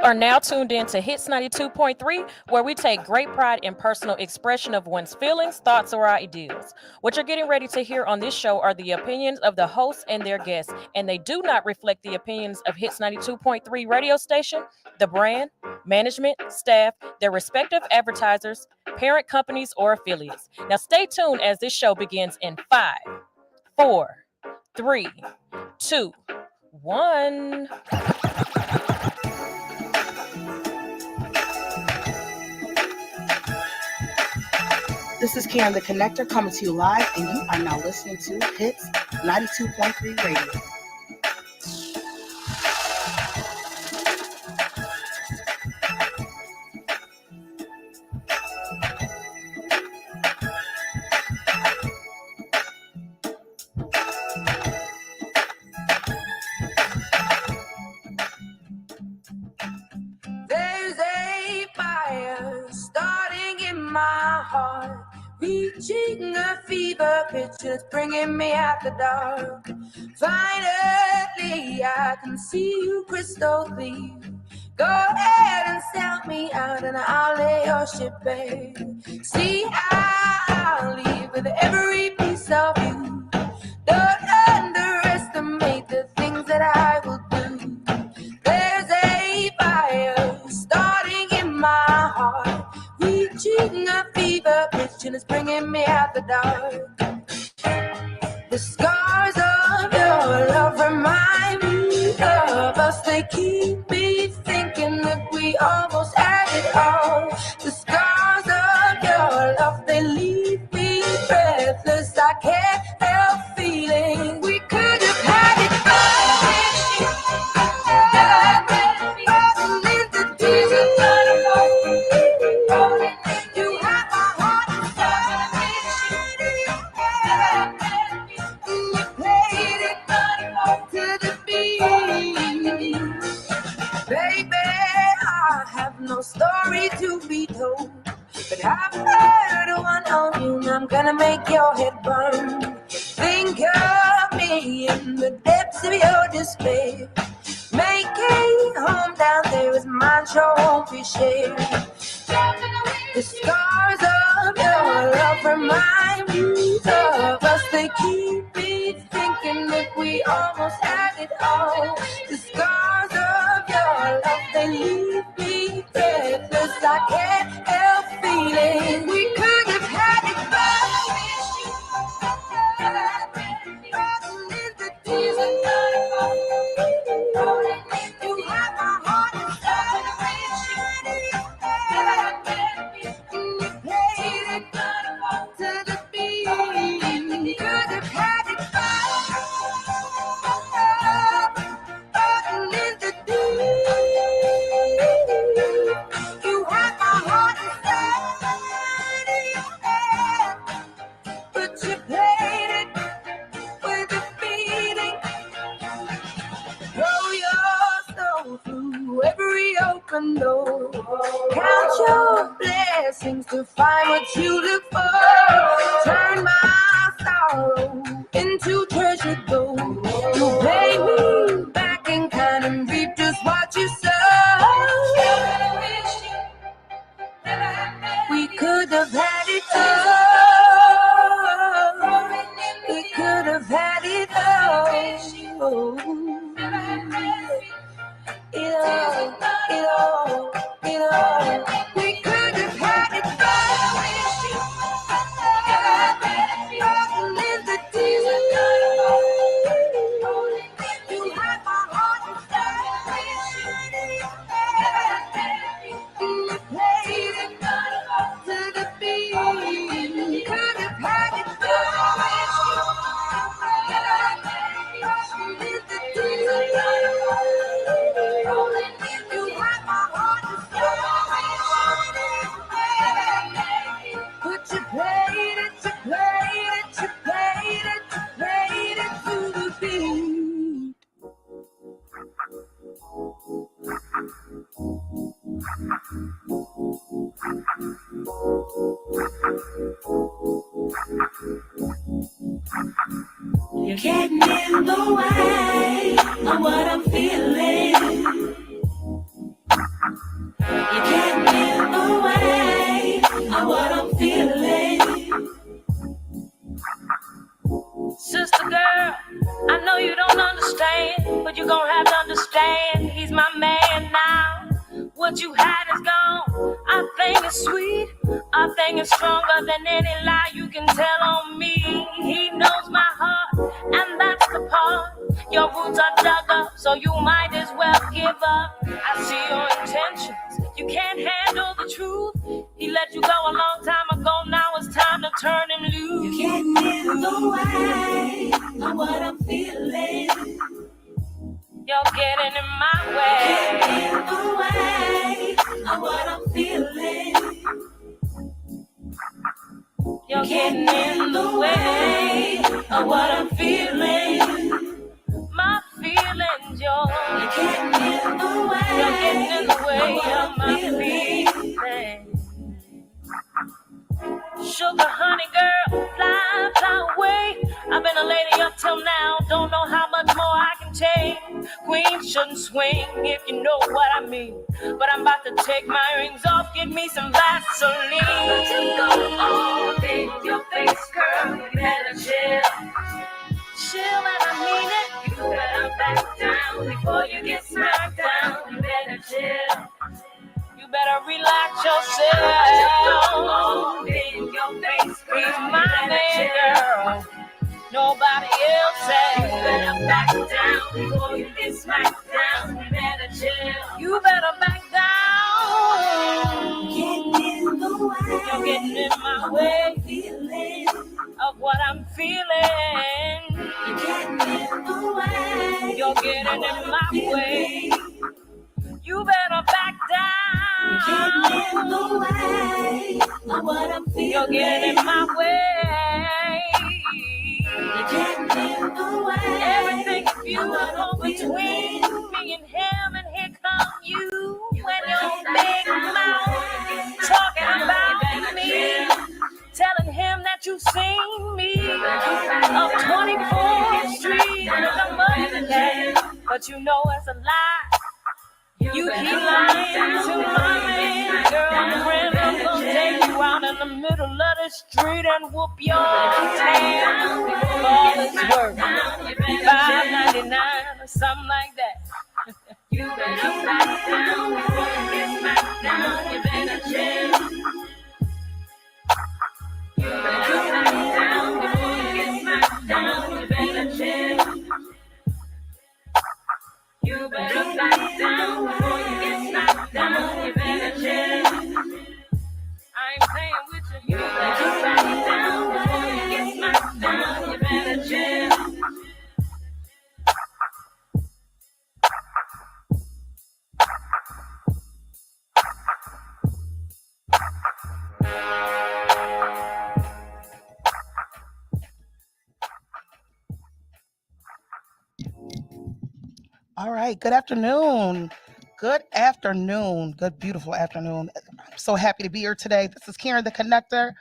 are now tuned in to Hits 92.3, where we take great pride in personal expression of one's feelings, thoughts, or ideals. What you're getting ready to hear on this show are the opinions of the hosts and their guests, and they do not reflect the opinions of Hits 92.3 radio station, the brand, management, staff, their respective advertisers, parent companies, or affiliates. Now, stay tuned as this show begins in 5, 4, 3, 2, 1. This is Kare The Connector coming to you live, and you are now listening to Hits 92.3 Radio. There's a fire starting in my heart, reaching a fever pitch, and it's bringing me out the dark. Finally, I can see you crystal clear. Go ahead and sell me out, and I'll lay your ship bare. See, I'll leave with every piece of you. Don't underestimate the things that I will do. There's a fire starting in my heart, reaching a fever pitch, and it's bringing me out the dark. The scars of your love remind me of us. They keep me thinking that we almost had it all. The scars of your love, they leave me breathless. I can't help feeling we could have had it all. You have my heart inside. You played it to the beat. Baby, I have no story to be told, but I've heard one on you, and I'm gonna make your head burn. Think of me in the depths of your despair. Making home down there is mine, sure won't be shared. The scars of your love remind me of us. They keep me thinking that we almost had it all. The scars of your love, they leave me breathless. I can't help feeling we could have had it all. You have my heart inside. You played it to the beat. Could have had it falling in the deep. You have my heart inside. But you played it with a beating. Throw your soul through every open door. Count your blessings to find what you look for. Turn my sorrow into treasure gold. You pay me back in kind and reap just what you sow. We could have had it all. We could have had it all. It all, it all, it all. We could have had it all. Falling in the deep. You have my heart inside. You played it to the beat. saying he's my man now. What you had is gone. I think it's sweet. I think it's stronger than any lie you can tell on me. He knows my heart, and that's the part. Your roots are dug up, so you might as well give up. I see your intentions. You can't handle the truth. He let you go a long time ago. Now it's time to turn him loose. You can't get the way of what I'm feeling. You're getting in my way. Can't get the way of what I'm feeling. You're getting in the way of what I'm feeling. my feelings, You can't get the way. you're getting in the way of my feelings. Sugar honey girl, fly, fly away. I've been a lady up till now, don't know how much more I can take. Queen shouldn't swing if you know what I mean. But I'm about to take my rings off, get me some Vaseline. To go all in your face, girl, you better chill. Chill and I mean it. You better back down before you get smacked down. You better chill. You better relax yourself. All in your face, girl, He's you my better man, chill. girl. Nobody else You has. better back down before you get smacked down. You better chill. You better back down. Get in the way. You're getting in my way Feeling. of what I'm feeling. You can't get the way. You're getting in my way. You better back You can't get down. the way of what I'm feeling. You're getting in my way. You can't get the way. Everything's beautiful between me and him, and here come you and your big mouth talking about me, telling him that you've seen me up 24th Street with a money, but you know it's a lie. You keep lying to my man, girlfriend. I'm gonna take you out in the middle of the street and whoop your tail for all it's worth. $5.99 or something like that. You better back down before you get smacked down. You better chill. You better back down before you get smacked down. You better chill. You better back down before you get smacked down. You better chill. I ain't playing with you. You better back down before you get smacked down. You better chill. All right. Good afternoon. Good afternoon. Good, beautiful afternoon. I'm so happy to be here today. This is Kare The Connector.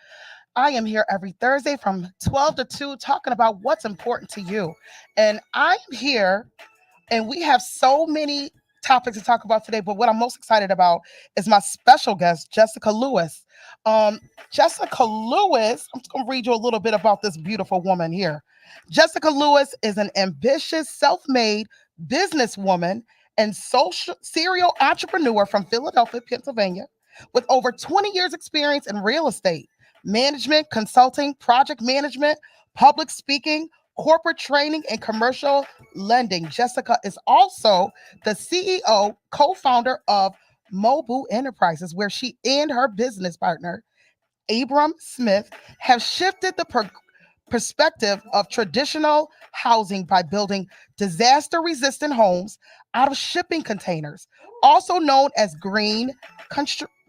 I am here every Thursday from 12 to 2 talking about what's important to you. And I'm here, and we have so many topics to talk about today. But what I'm most excited about is my special guest, Jessica Lewis. Jessica Lewis, I'm just going to read you a little bit about this beautiful woman here. Jessica Lewis is an ambitious, self-made businesswoman and social serial entrepreneur from Philadelphia, Pennsylvania, with over 20 years experience in real estate, management, consulting, project management, public speaking, corporate training, and commercial lending. Jessica is also the CEO, co-founder of Mobu Enterprises, where she and her business partner, Abram Smith, have shifted the perspective of traditional housing by building disaster resistant homes out of shipping containers, also known as green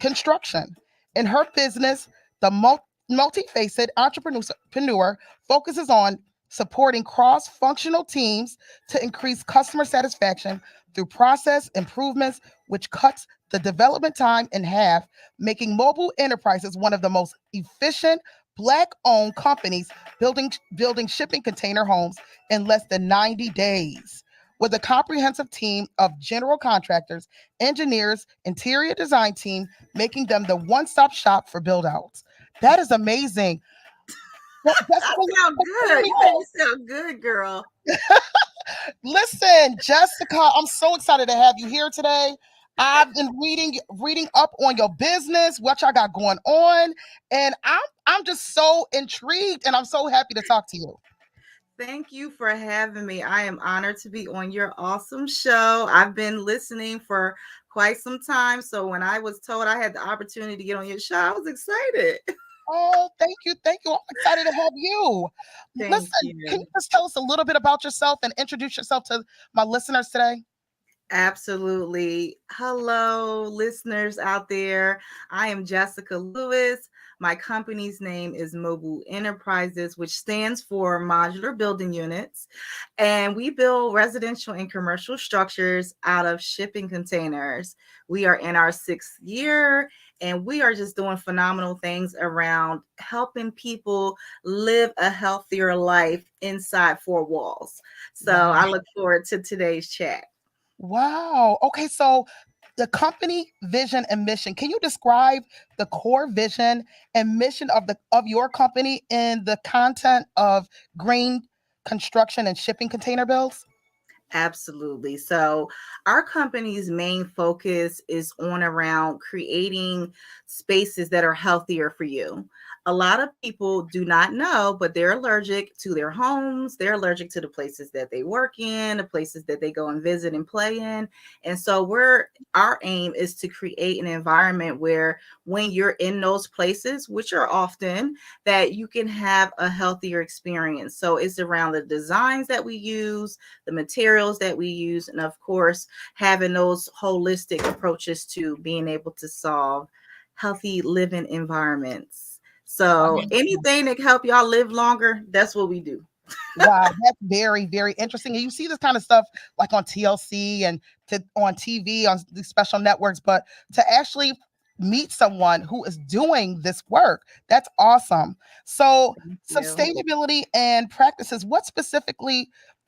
construction. In her business, the multifaceted entrepreneur focuses on supporting cross functional teams to increase customer satisfaction through process improvements, which cuts the development time in half, making Mobile Enterprises one of the most efficient Black-owned companies building shipping container homes in less than 90 days. With a comprehensive team of general contractors, engineers, interior design team, making them the one-stop shop for build-outs. That is amazing. That sound good. You sound good, girl. Listen, Jessica, I'm so excited to have you here today. I've been reading up on your business, what y'all got going on, and I'm just so intrigued and I'm so happy to talk to you. Thank you for having me. I am honored to be on your awesome show. I've been listening for quite some time. So when I was told I had the opportunity to get on your show, I was excited. Oh, thank you. Thank you. I'm excited to have you. Thank Listen, can you you. just tell us a little bit about yourself and introduce yourself to my listeners today? Absolutely. Hello, listeners out there. I am Jessica Lewis. My company's name is Mobile Enterprises, which stands for Modular Building Units. And we build residential and commercial structures out of shipping containers. We are in our 6th year, and we are just doing phenomenal things around helping people live a healthier life inside four walls. So Wow. I look forward to today's chat. Wow. Okay, so the company vision and mission. Can you describe the core vision and mission of your company in the content of green construction and shipping container bills? Absolutely. So, our company's main focus is on around creating spaces that are healthier for you. A lot of people do not know, but they're allergic to their homes. They're allergic to the places that they work in, the places that they go and visit and play in. And so, our aim is to create an environment where when you're in those places, which are often, that you can have a healthier experience. So, it's around the designs that we use, the materials that we use, and of course, having those holistic approaches to being able to solve healthy living environments. So anything that can help y'all live longer, that's what we do. Wow, that's very, very interesting. And you see this kind of stuff like on TLC and on TV on these special networks, but to actually meet someone who is doing this work, that's awesome. So, Thank you. sustainability and practices, what specific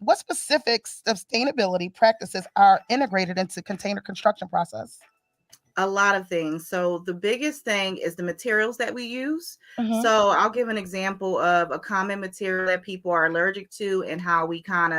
sustainability practices are integrated into container construction process? A lot of things. So the biggest thing is the materials that we use. Hmm. So I'll give an example of a common material that people are allergic to and how we kind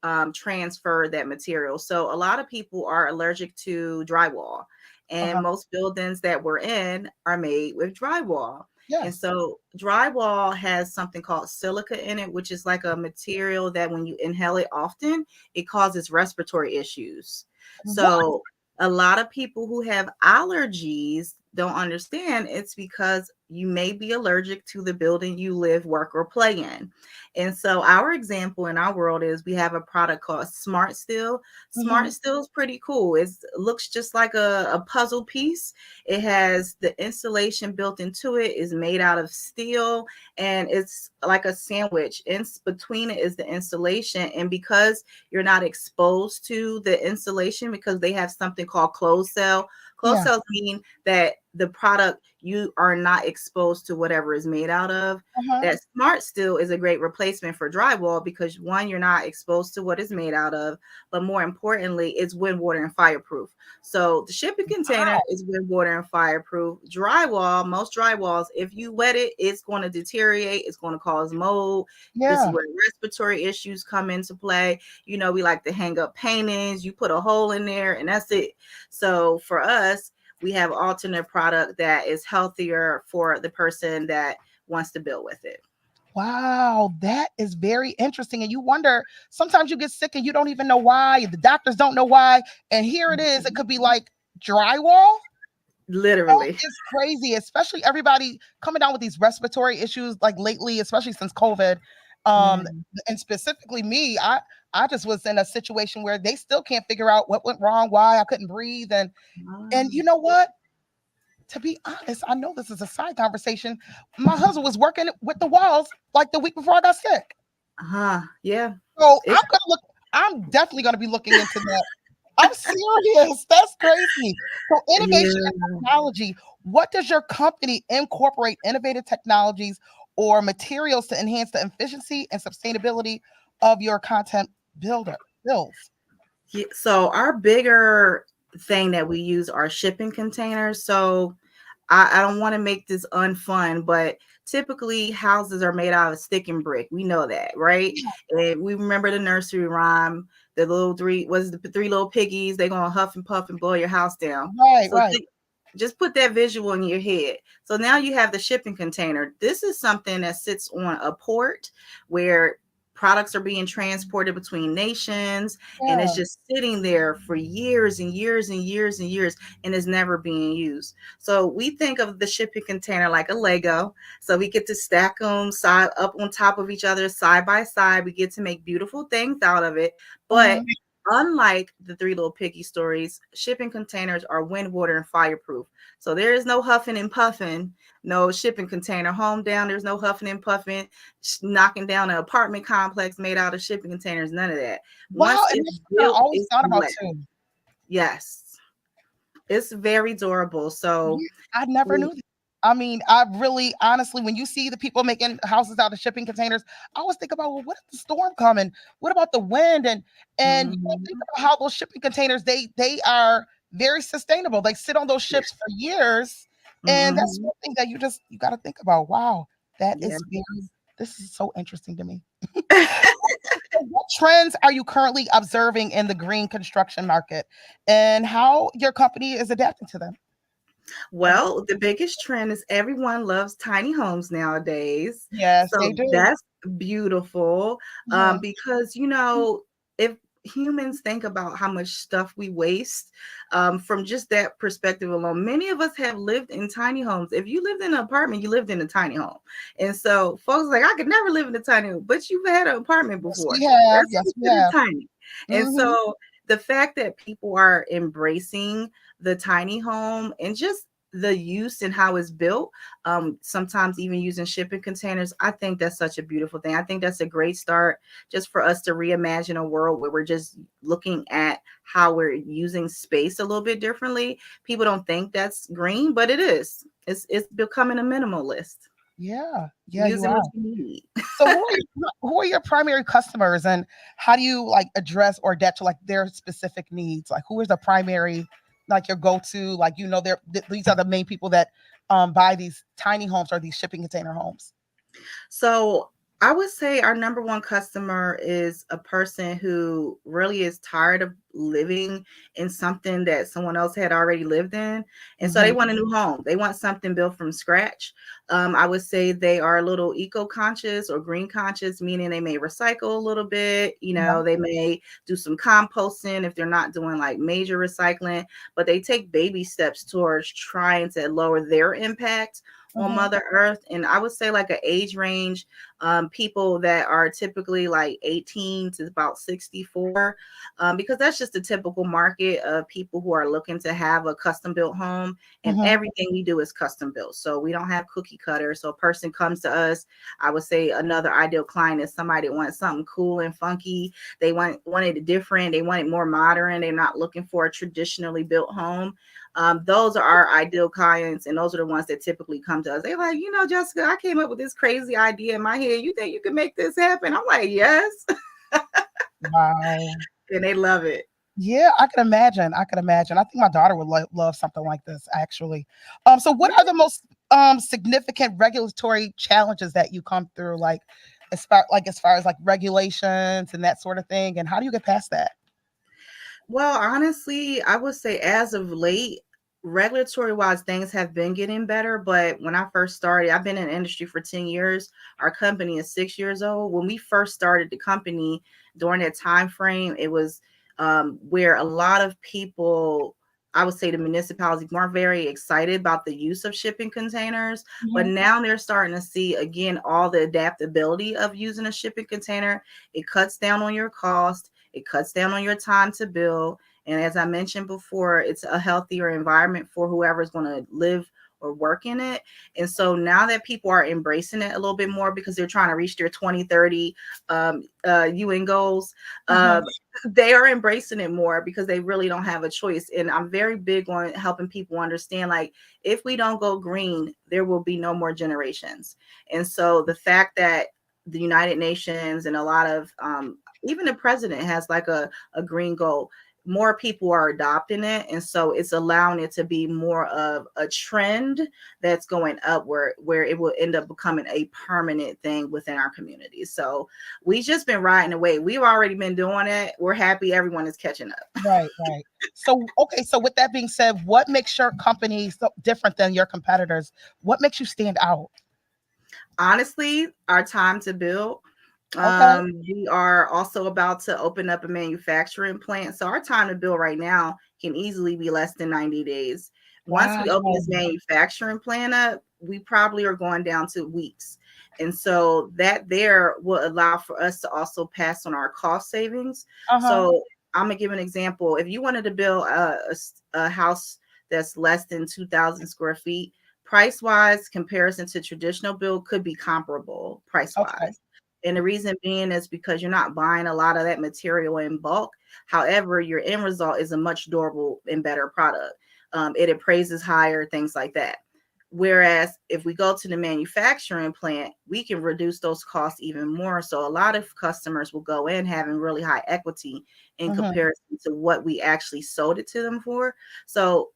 of transfer that material. So a lot of people are allergic to drywall, and Uh-huh. most buildings that we're in are made with drywall. And Yes. so drywall has something called silica in it, which is like a material that when you inhale it often, it causes respiratory issues. What? So a lot of people who have allergies don't understand it's because you may be allergic to the building you live, work, or play in. And so our example in our world is we have a product called Smart Steel. Hmm. Smart Steel is pretty cool. It looks just like a puzzle piece. It has the insulation built into it, is made out of steel, and it's like a sandwich. In between it is the insulation. And because you're not exposed to the insulation, because they have something called closed cell. Closed Yeah. cells mean that the product, you are not exposed to whatever is made out of. Uh-huh. That Smart Steel is a great replacement for drywall because one, you're not exposed to what it's made out of, but more importantly, it's wind, water, and fireproof. So the shipping container Wow. is wind, water, and fireproof. Drywall, most drywalls, if you wet it, it's going to deteriorate. It's going to cause mold. This is Yeah. where respiratory issues come into play. We like to hang up paintings. You put a hole in there, and that's it. So for us, we have alternate product that is healthier for the person that wants to build with it. Wow, that is very interesting. And you wonder, sometimes you get sick and you don't even know why. The doctors don't know why. And here it is. It could be like drywall. That Literally. is crazy, especially everybody coming down with these respiratory issues like lately, especially since COVID. Um, Mm. and specifically me, I just was in a situation where they still can't figure out what went wrong, why I couldn't breathe. And you know what? To be honest, I know this is a side conversation. My husband was working with the walls like the week before I got sick. Yeah. So It I'm definitely gonna be looking into that. I'm serious. That's crazy. So innovation and yeah. technology. What does your company incorporate innovative technologies or materials to enhance the efficiency and sustainability of your content builds? So our bigger thing that we use are shipping containers. So I don't want to make this unfun, but typically houses are made out of stick and brick. We know that, right? And we remember the nursery rhyme, the little three was the three little piggies. They gonna huff and puff and blow your house down. Right, So right. just put that visual in your head. So now you have the shipping container. This is something that sits on a port where products are being transported between nations, and it's Yeah. just sitting there for years and years and years and years, and is never being used. So we think of the shipping container like a Lego. So we get to stack them side up on top of each other, side by side. We get to make beautiful things out of it. But Mhm. unlike the three little piggy stories, shipping containers are wind, water, and fireproof. So there is no huffing and puffing, no shipping container home down. There's no huffing and puffing, knocking down an apartment complex made out of shipping containers. None of that. Wow, Once and it's that's something I built, always it's thought about blessed. too. Yes, it's very durable. So Yeah, I never we, knew that. I mean, I really honestly, when you see the people making houses out of shipping containers, I always think about, well, what if the storm coming? What about the wind? And you know, think mhm, about how those shipping containers, they are very sustainable. They sit on those yeah, ships for years. And that's mhm, one thing that you got to think about. Wow, that yeah. is very this is so interesting to me. So what trends are you currently observing in the green construction market and how your company is adapting to them? Well, the biggest trend is everyone loves tiny homes nowadays. Yes, So they do. that's beautiful, Mhm. because, if humans think about how much stuff we waste, from just that perspective alone, many of us have lived in tiny homes. If you lived in an apartment, you lived in a tiny home. And so folks like, I could never live in a tiny home, but you've had an apartment Yes, before. we have. That's Yes, we considered have. tiny. And Mhm. so the fact that people are embracing the tiny home and just the use and how it's built, sometimes even using shipping containers, I think that's such a beautiful thing. I think that's a great start just for us to reimagine a world where we're just looking at how we're using space a little bit differently. People don't think that's green, but it is. It's becoming a minimalist, Yeah. Yeah, you using are. what you need. So who are your primary customers and how do you like address or adapt to like their specific needs? Like who is the primary like your go-to like these are the main people that buy these tiny homes or these shipping container homes? So I would say our number one customer is a person who really is tired of living in something that someone else had already lived in. And so they Mhm. want a new home. They want something built from scratch. I would say they are a little eco conscious or green conscious, meaning they may recycle a little bit. Yeah. They may do some composting if they're not doing like major recycling, but they take baby steps towards trying to lower their impact on Mhm. Mother Earth. And I would say like an age range, people that are typically like 18 to about 64, because that's just the typical market of people who are looking to have a custom built home. And Mhm. everything we do is custom built. So we don't have cookie cutters. So a person comes to us, I would say another ideal client is somebody that wants something cool and funky. They wanted it different. They want it more modern. They're not looking for a traditionally built home. Those are our ideal clients, and those are the ones that typically come to us. They're like, Jessica, I came up with this crazy idea in my head. You think you can make this happen? I'm like, yes. Wow. And they love it. Yeah, I can imagine. I can imagine. I think my daughter would love something like this, actually. So what Yeah. are the most significant regulatory challenges that you come through, like as far as like regulations and that sort of thing? And how do you get past that? Well, honestly, I would say as of late, regulatory wise, things have been getting better. But when I first started, I've been in the industry for 10 years. Our company is 6 years old. When we first started the company during that time frame, it was where a lot of people, I would say the municipalities weren't very excited about the use of shipping containers. But Mhm. now they're starting to see again all the adaptability of using a shipping container. It cuts down on your cost. It cuts down on your time to build. And as I mentioned before, it's a healthier environment for whoever's going to live or work in it. And so now that people are embracing it a little bit more because they're trying to reach their 2030 UN goals, Mhm. uh, they are embracing it more because they really don't have a choice. And I'm very big on helping people understand like, if we don't go green, there will be no more generations. And so the fact that the United Nations and a lot of even the president has like a green goal. more people are adopting it, and so it's allowing it to be more of a trend that's going upward, where it will end up becoming a permanent thing within our community. So we just been riding away. We've already been doing it. We're happy everyone is catching up. Right, right. So, okay, so with that being said, what makes your company so different than your competitors? What makes you stand out? Honestly, our time to build. Okay. We are also about to open up a manufacturing plant. So our time to build right now can easily be less than 90 days. Once Wow. we open this manufacturing plant up, we probably are going down to weeks. And so that there will allow for us to also pass on our cost savings. Uh-huh. So I'm gonna give an example. If you wanted to build a house that's less than 2,000 square feet, price wise, comparison to traditional build could be comparable price Okay. wise. And the reason being is because you're not buying a lot of that material in bulk. However, your end result is a much durable and better product. It appraises higher, things like that. Whereas if we go to the manufacturing plant, we can reduce those costs even more. So a lot of customers will go in having really high equity in Hmm. comparison to what we actually sold it to them for. So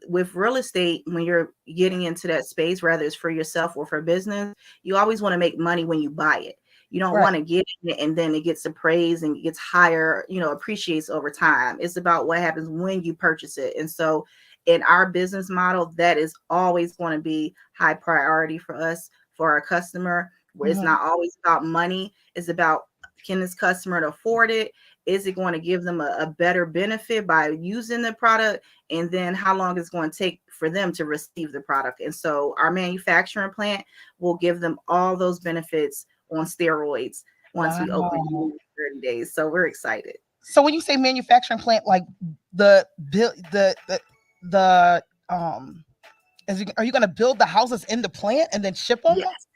with real estate, when you're getting into that space, whether it's for yourself or for business, you always want to make money when you buy it. You don't Right. want to get it and then it gets appraised and it gets higher, appreciates over time. It's about what happens when you purchase it. And so in our business model, that is always going to be high priority for us, for our customer, where it's Hmm. not always about money. It's about, can this customer afford it? Is it going to give them a better benefit by using the product? And then how long it's going to take for them to receive the product? And so our manufacturing plant will give them all those benefits on steroids once we open Wow. in 30 days. So we're excited. So when you say manufacturing plant, like the build the are you going to build the houses in the plant and then ship them? Yes.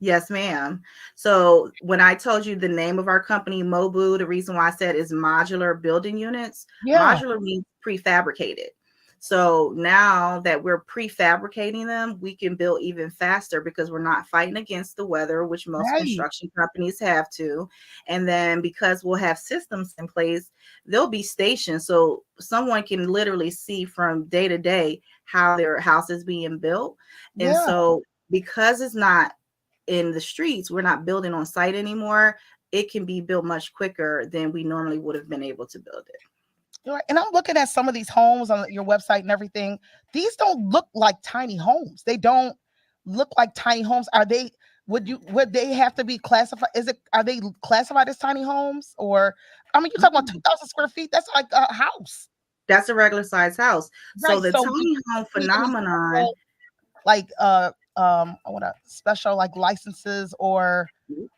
Yes, ma'am. So when I told you the name of our company, Mobu, the reason why I said is modular building units. Yeah. Modular means prefabricated. So now that we're prefabricating them, we can build even faster because we're not fighting against the weather, which most Right. construction companies have to. And then because we'll have systems in place, they'll be stationed. So someone can literally see from day to day how their house is being built. And Yeah. so because it's not in the streets, we're not building on site anymore. It can be built much quicker than we normally would have been able to build it. You're right. And I'm looking at some of these homes on your website and everything. These don't look like tiny homes. They don't look like tiny homes. Are they? Would they have to be classified? Are they classified as tiny homes? Or I mean, you're talking about 2,000 square feet. That's like a house, That's a regular size house. So right? the So do tiny home you need any phenomenon. special, like I want to special like licenses or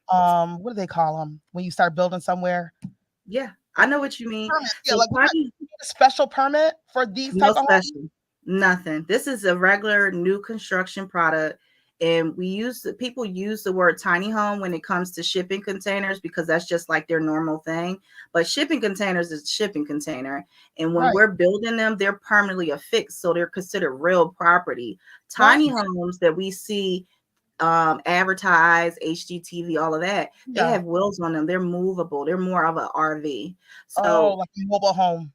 what do they call them when you start building somewhere? Yeah, I know what you mean. Permits. Yeah, So like tiny, you need a special permit for these no type of homes. special, nothing. This is a regular new construction product. And people use the word tiny home when it comes to shipping containers because that's just like their normal thing. But shipping containers is shipping container. And when Right. we're building them, they're permanently affixed. So they're considered real property. Right. Tiny homes that we see advertise, HGTV, all of that, they Yeah. have wheels on them. They're movable. They're more of an RV. Oh, So like a mobile home.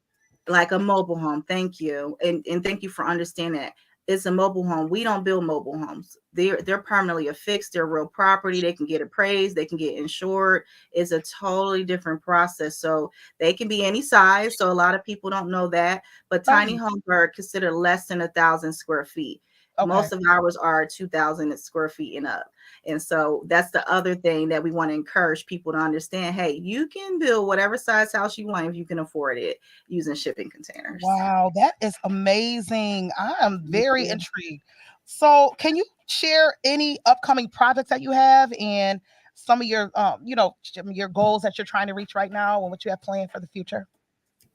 like a mobile home. Thank you. And thank you for understanding that. It's a mobile home. We don't build mobile homes. They're permanently affixed. They're real property. They can get appraised. They can get insured. It's a totally different process. So they can be any size. So a lot of people don't know that. But tiny Right. homes are considered less than 1,000 square feet. Okay. Most of ours are 2,000 square feet and up. And so that's the other thing that we want to encourage people to understand. Hey, you can build whatever size house you want if you can afford it using shipping containers. Wow, that is amazing. I am very intrigued. So, can you share any upcoming projects that you have and some of your your goals that you're trying to reach right now and what you have planned for the future?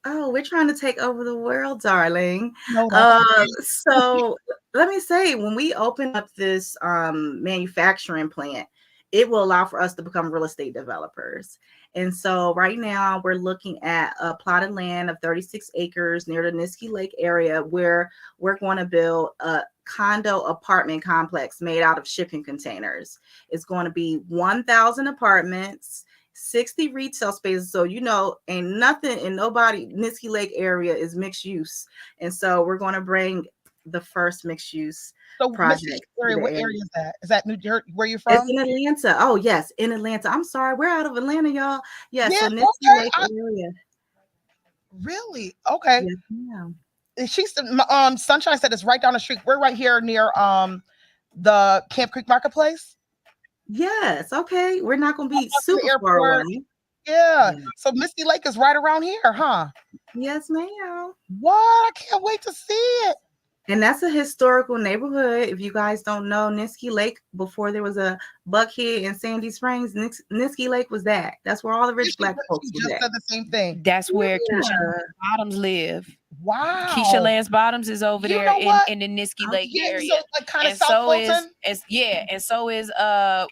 Oh, we're trying to take over the world, darling. No, that's So let me say, when we open up this manufacturing plant, it will allow for us to become real estate developers. And so right now we're looking at a plot of land of 36 acres near the Niski Lake area where we're going to build a condo apartment complex made out of shipping containers. It's going to be 1,000 apartments 60 retail spaces. So, ain't nothing in nobody, Niski Lake area is mixed use. And so we're going to bring the first mixed use So, Missy project to area, the what area. area is that? Is that New Jersey? Where you It's from? in Atlanta. Oh, yes, in Atlanta. I'm sorry. We're out of Atlanta, y'all. Yeah, Yeah. so Niski Okay. Lake area. Really? Okay. Yes, ma'am. She's Sunshine said it's right down the street. We're right here near the Camp Creek Marketplace. Yes, okay. We're not going to be Up to the super far airport. away. Yeah. Yeah. So Misty Lake is right around here, huh? Yes, ma'am. What? I can't wait to see it. And that's a historical neighborhood. If you guys don't know, Niski Lake, before there was a Buckhead and Sandy Springs, Niski Lake was that. That's where all the Yeah, rich black she folks was just at. said the same thing. That's where Keisha Yeah. Bottoms live. Keisha Wow. Lance Bottoms is over You there know what? in the Niski Oh, Lake Yeah, so area. it's like kind of And South so is Fulton. and so is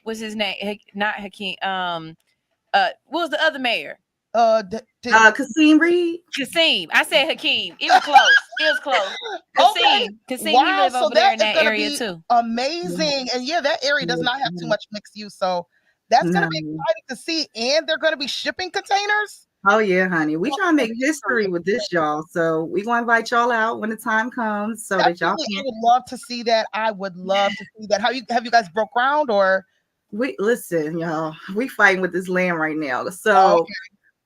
what's his name? Not Hakeem. What was the other mayor? Kasim Reed. Kasim. I said Hakeem. It was close. It was close. Okay. Kasim, he Wow. live So over there that in is that going to area be too. amazing. And yeah, that area does not have too much mixed use. So that's going to be No. exciting to see. And they're going to be shipping containers. Oh yeah, honey. We Well, trying to make history with this, y'all. So we gonna invite y'all out when the time comes so that y'all definitely, I can would love to see that. I would love to see that. How you have you guys broke ground or? we listen, y'all. We fighting with this land right now. Oh, So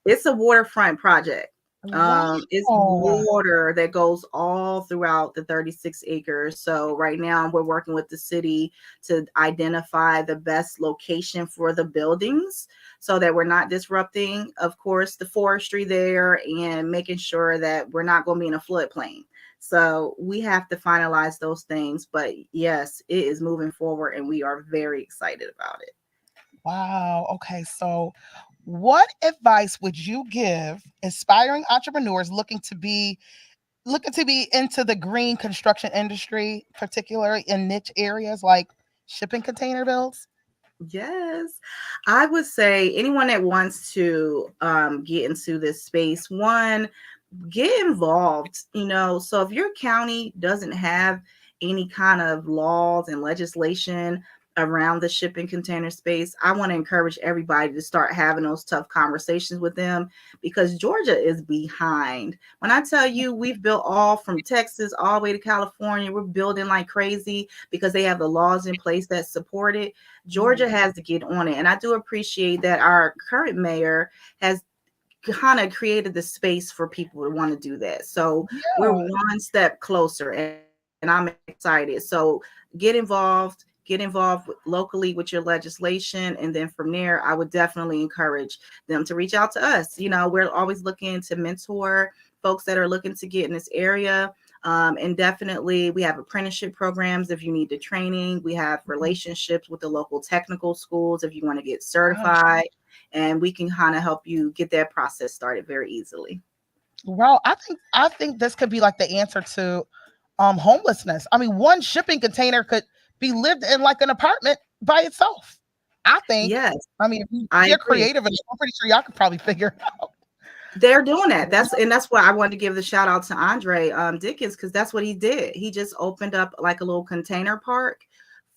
it's a waterfront project. It's wow. water that goes all throughout the 36 acres. So right now we're working with the city to identify the best location for the buildings so that we're not disrupting, of course, the forestry there and making sure that we're not going to be in a floodplain. So we have to finalize those things. But yes, it is moving forward and we are very excited about it. Wow. Okay. So, what advice would you give aspiring entrepreneurs looking to be into the green construction industry, particularly in niche areas like shipping container builds? Yes, I would say anyone that wants to get into this space, one, get involved. So if your county doesn't have any kind of laws and legislation around the shipping container space, I want to encourage everybody to start having those tough conversations with them because Georgia is behind. When I tell you we've built all from Texas all the way to California, we're building like crazy because they have the laws in place that support it. Georgia has to get on it. And I do appreciate that our current mayor has kind of created the space for people to want to do that. So we're Yeah. one step closer and I'm excited. So get involved locally with your legislation. And then from there, I would definitely encourage them to reach out to us. We're always looking to mentor folks that are looking to get in this area. And definitely we have apprenticeship programs if you need the training. We have relationships with the local technical schools if you want to get Wow. certified, and we can kind of help you get that process started very easily. Wow. I think this could be like the answer to homelessness. I mean, one shipping container could be lived in like an apartment by itself. I think. Yes, I mean, if you I get agree. creative, and I'm pretty sure y'all could probably figure it out. They're doing that. That's why I wanted to give the shout out to Andre Dickens, because that's what he did. He just opened up like a little container park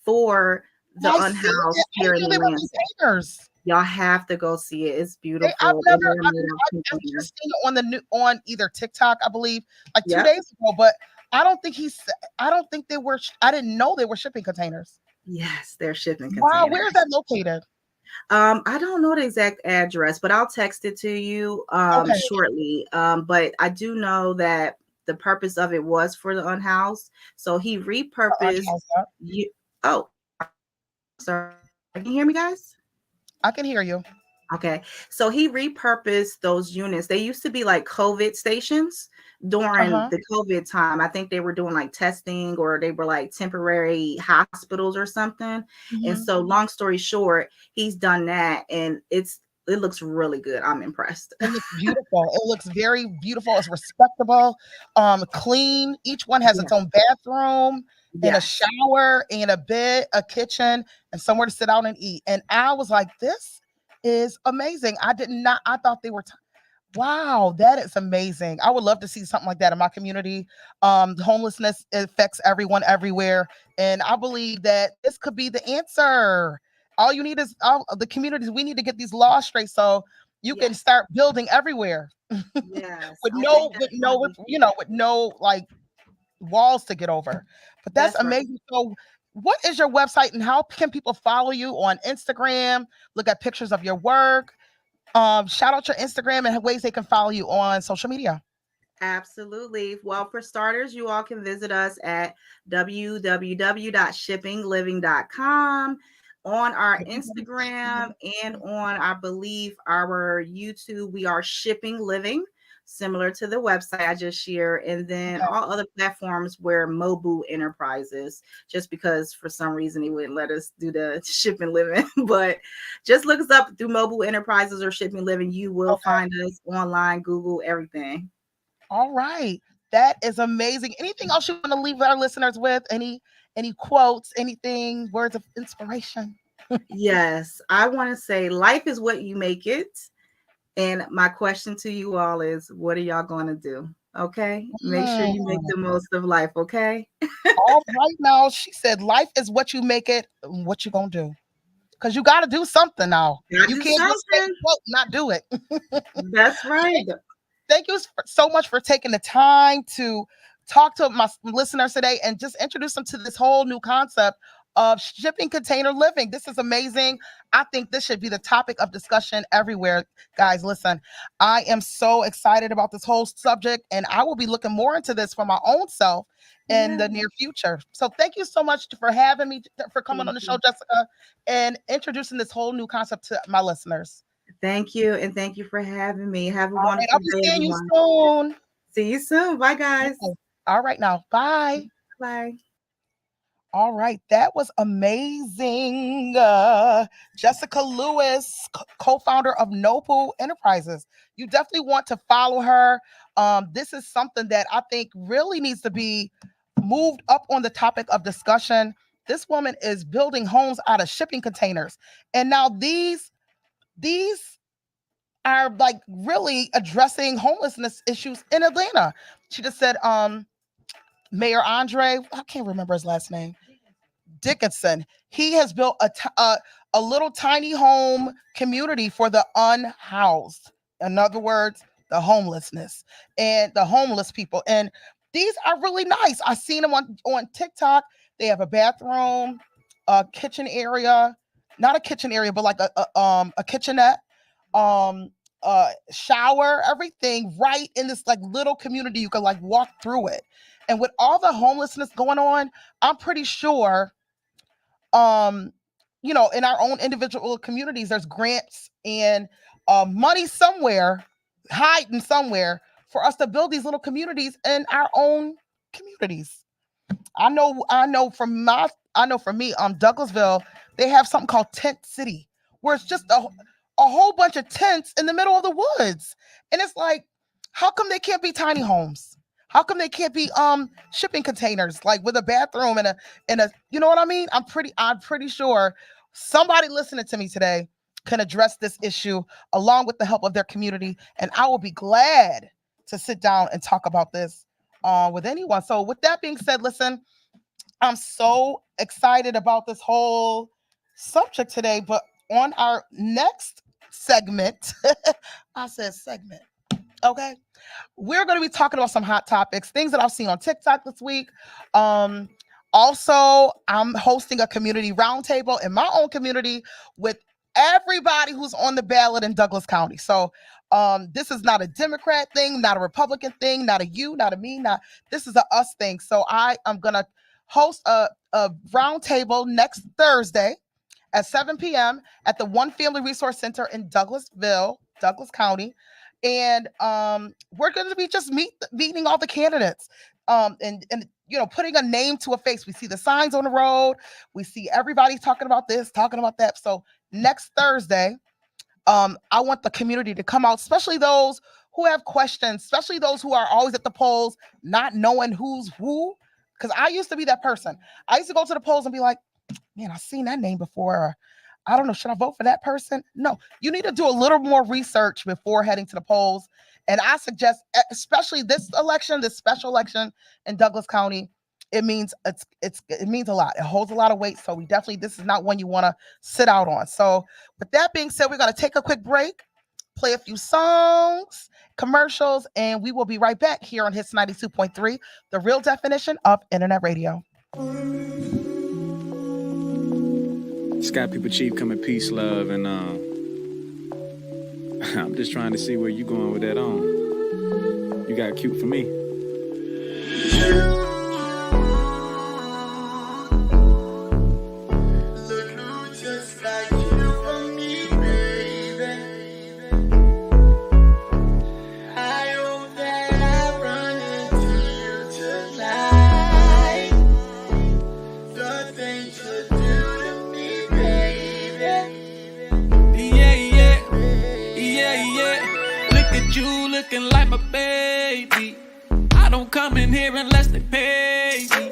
for the I see it. unhoused I here didn't in know they were Atlanta. containers. Y'all have to go see it. It's I've beautiful. And never. they're made out of I've container. just seen it on the new on either TikTok, I believe, like two Yep. days ago. But I don't think he's. I don't think they were. I didn't know they were shipping containers. Yes, they're shipping Wow, containers. where is that located? I don't know the exact address, but I'll text it to you Okay. shortly. But I do know that the purpose of it was for the unhoused. So he repurposed Unhoused up. you. Oh, sorry. Can you hear me, guys? I can hear you. Okay. So he repurposed those units. They used to be like COVID stations Uh during huh. the COVID time. I think they were doing like testing or they were like temporary hospitals or something. And Hmm. so long story short, he's done that and it looks really good. I'm impressed. It looks beautiful. It looks very beautiful. It's respectable, clean. Each one has its Yeah. own bathroom and a Yes. shower and a bed, a kitchen, and somewhere to sit down and eat. And I was like, this is amazing. I did not, I thought they were, wow, that is amazing. I would love to see something like that in my community. Homelessness affects everyone everywhere. And I believe that this could be the answer. All you need is all of the communities. We need to get these laws straight so you can Yes. start building everywhere Yes. with I think that's going to with be with no like walls to get over. But that's that's right. amazing. So, what is your website and how can people follow you on Instagram? Look at pictures of your work. Shout out your Instagram and ways they can follow you on social media. Absolutely. Well, for starters, you all can visit us at www.shippingliving.com, on our Instagram, and on, I believe, our YouTube. We are Shipping Living, similar to the website I just shared, and then Okay. all other platforms where Mobu Enterprises, just because for some reason he wouldn't let us do the Shipping Living. But just look us up through Mobu Enterprises or Shipping Living. You will Okay. find us online, Google, everything. All right. That is amazing. Anything else you want to leave our listeners with? Any quotes, anything, words of inspiration? Yes, I want to say life is what you make it. And my question to you all is, what are y'all going to do? Okay. Make sure you make Mm. the most of life. Okay. All right now, she said, "Life is what you make it. What you gonna do? Because you got to do something now. Gotta You do can't just say something. quote, not do it." That's right. Thank you so much for taking the time to talk to my listeners today and just introduce them to this whole new concept of shipping container living. This is amazing. I think this should be the topic of discussion everywhere. Guys, listen, I am so excited about this whole subject, and I will be looking more into this for my own self in Yeah. the near future. So, thank you so much for having me, for coming Thank on the show, you. Jessica, and introducing this whole new concept to my listeners. Thank you. And thank you for having me. Have a All right, wonderful I'll be day, seeing you everyone. soon. See you soon. Bye, guys. Okay. All right now. Bye. Bye. All right. That was amazing. Jessica Lewis, co-founder of Noble Enterprises. You definitely want to follow her. This is something that I think really needs to be moved up on the topic of discussion. This woman is building homes out of shipping containers. And now these are like really addressing homelessness issues in Atlanta. She just said Mayor Andre, I can't remember his last name, Dickinson. He has built a little tiny home community for the unhoused. In other words, the homelessness and the homeless people. And these are really nice. I've seen them on TikTok. They have a bathroom, a kitchen area, not a kitchen area, but like a kitchenette, um, shower, everything right in this like little community. You can like walk through it. And with all the homelessness going on, I'm pretty sure um in our own individual communities there's grants and money somewhere hiding somewhere for us to build these little communities in our own communities. I know for me, Douglasville, they have something called Tent City, where it's just a whole bunch of tents in the middle of the woods. And it's like, how come they can't be tiny homes? How come they can't be shipping containers like with a bathroom and a you know what I mean? I'm pretty sure somebody listening to me today can address this issue along with the help of their community. And I will be glad to sit down and talk about this with anyone. So with that being said, listen, I'm so excited about this whole subject today. But on our next segment, I said segment. Okay. We're going to be talking about some hot topics, things that I've seen on TikTok this week. Um, Also, I'm hosting a community roundtable in my own community with everybody who's on the ballot in Douglas County. So this is not a Democrat thing, not a Republican thing, not a you, not a me, not this is a us thing. So I am gonna host a roundtable next Thursday at 7 p.m. at the One Family Resource Center in Douglasville, Douglas County. And we're going to be just meeting all the candidates and putting a name to a face. We see the signs on the road. We see everybody talking about this, talking about that. So next Thursday, I want the community to come out, especially those who have questions, especially those who are always at the polls, not knowing who's who. Because I used to be that person. I used to go to the polls and be like, man, I've seen that name before. Or, I don't know, should I vote for that person? No, you need to do a little more research before heading to the polls. And I suggest, especially this election, this special election in Douglas County, it means it means a lot. It holds a lot of weight. So we definitely, this is not one you want to sit out on. So with that being said, we're gonna take a quick break, play a few songs, commercials, and we will be right back here on Hits 92.3, the real definition of internet radio. Sky People Chief coming peace, love, and I'm just trying to see where you going with that on. You got cute for me. Looking like my baby. I don't come in here unless they pay me.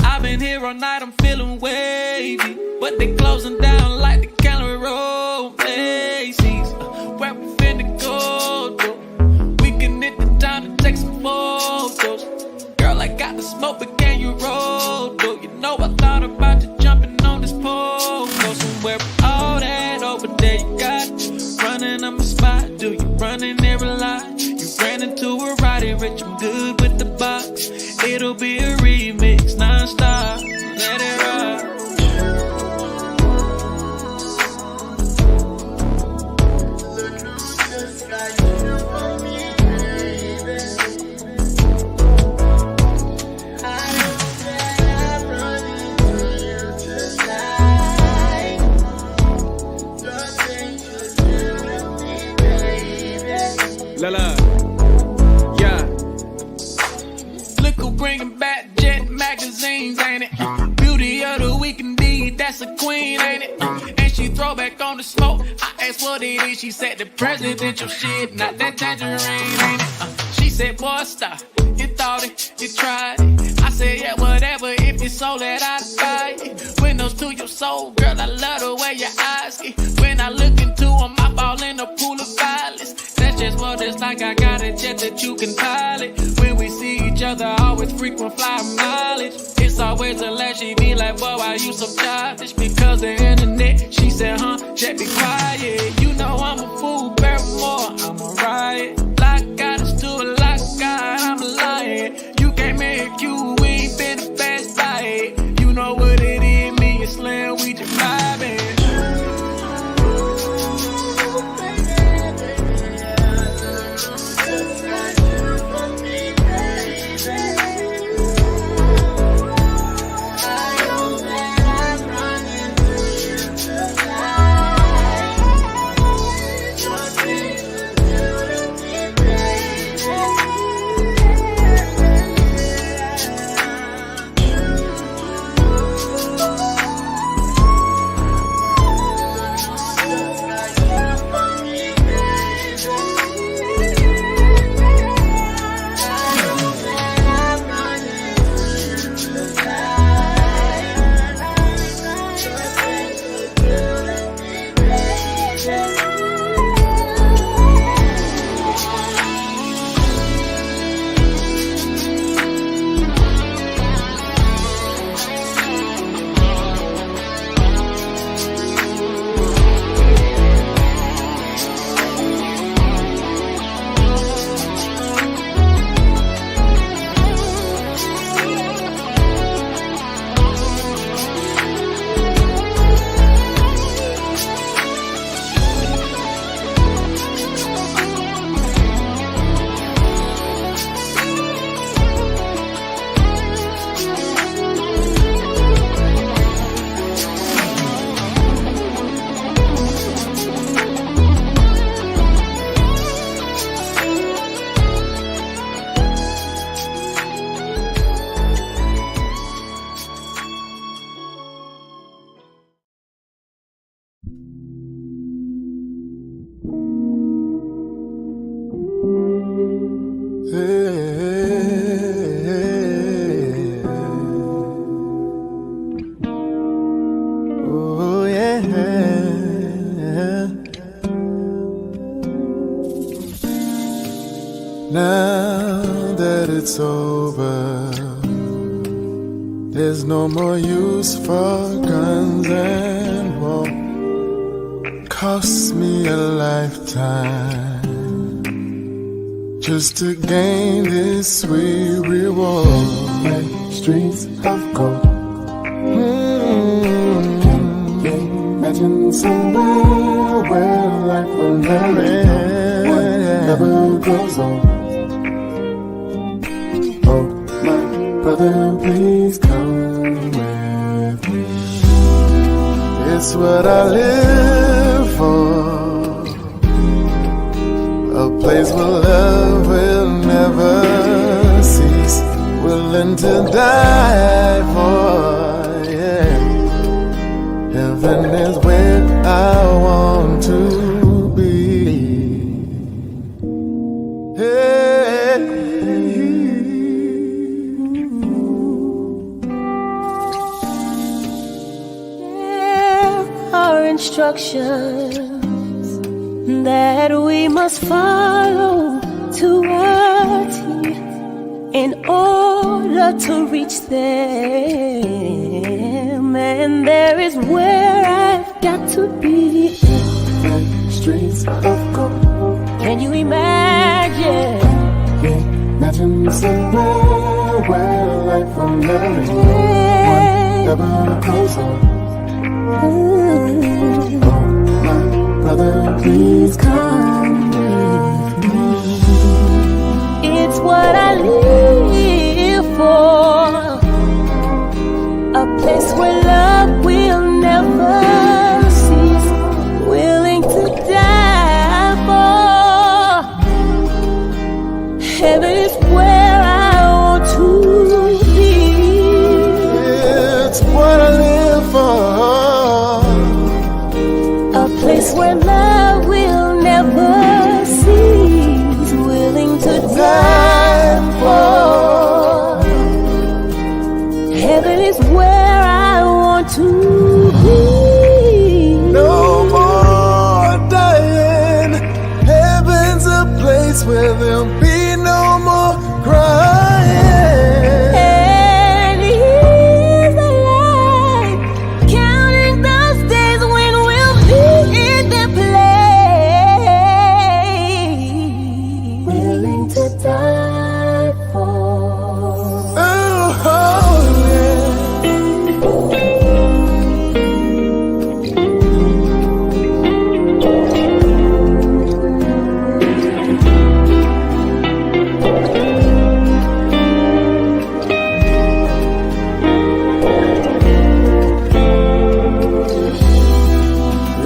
I've been here all night, I'm feeling wavy, but they closing down like the Gallery Road Macy's. Where we finna go, though? We can hit the town to take some photos. Girl, I got the smoke, but can you roll, though? You know I thought about you jumping on this pole. Go somewhere with all that over there you got. Running on my spot, do you running there a lot? You ran into a Roddy Rich, I'm good with the box. It'll be a remix, non-stop, let it rock. Lala, yeah. Look who bringing back Jet magazines, ain't it? Beauty of the week indeed, that's a queen, ain't it? And she throw back on the smoke. I asked what it is, she said the presidential shit, not that tangerine, ain't it? She said, boy, stop. You thought it, you tried it. I said, yeah, whatever, if it's so that I'd buy it. Windows to your soul, girl, I love the way your eyes get. When I look into them, I fall in a pool of violence. That's just what it's like, I got a jet that you can pilot. When we see each other, always frequent flyer mileage. It's always a laugh, she be like, boy, why you so childish? Because the internet, she said, jet be quiet. You know I'm a fool, Barrymore, I'm a riot. Like God is to a like God, I'm a lion. You can't make you, we ain't been fast by it. You know what it is, me and Slim, we just vibing. Oh yeah. Now that it's over, There's no more use for guns and war. Costs me a lifetime just to gain this sweet reward. Streets of gold. Imagine somewhere where life will never goes on. Oh, my brother, please come with me. It's what I live for. A place where love will never cease. Willing to die for, yeah. Heaven is where I want to be. Hey. There are instructions that we must follow to a T in order to reach them. And there is where I've got to be. Streets of gold. Can you imagine? Imagine somewhere where life will never goes on. Oh, my brother, please come with me. It's what I live for. A place where love will never cease. Willing to die for. Heaven is where I want to be. It's what I live for. A place where love will never cease. Willing to die for. Heaven is where I want to be. No more dying. Heaven's a place where there'll be no more crying. And here's the light, counting those days when we'll be in the place. Willing to die for. Oh, yeah.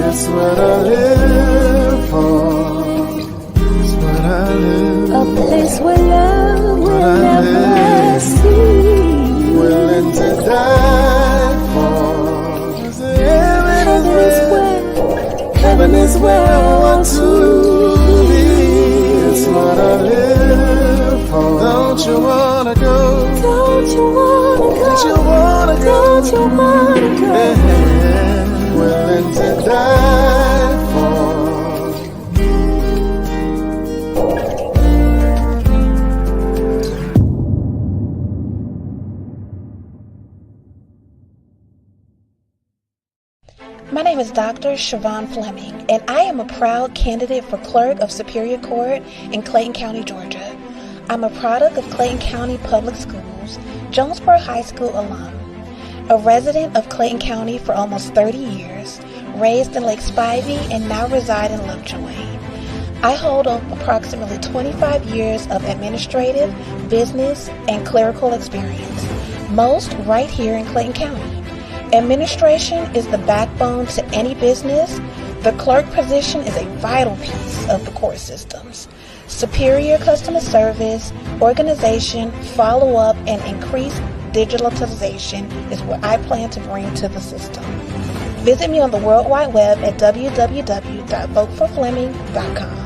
It's what I live for. It's what I live A place where love will What I never live. cease. willing to die for. Heaven is where I want to be. It's what I live for. Don't you wanna go? Don't you wanna go? Don't you wanna go? Don't you wanna go? Yeah, willing to die for. My name is Dr. Siobhan Fleming, and I am a proud candidate for Clerk of Superior Court in Clayton County, Georgia. I'm a product of Clayton County Public Schools, Jonesboro High School alum, a resident of Clayton County for almost 30 years, raised in Lake Spivey, and now reside in Lovejoy. I hold approximately 25 years of administrative, business, and clerical experience, most right here in Clayton County. Administration is the backbone to any business. The clerk position is a vital piece of the court systems. Superior customer service, organization, follow-up, and increased digitalization is what I plan to bring to the system. Visit me on the World Wide Web at www.voteforfleming.com.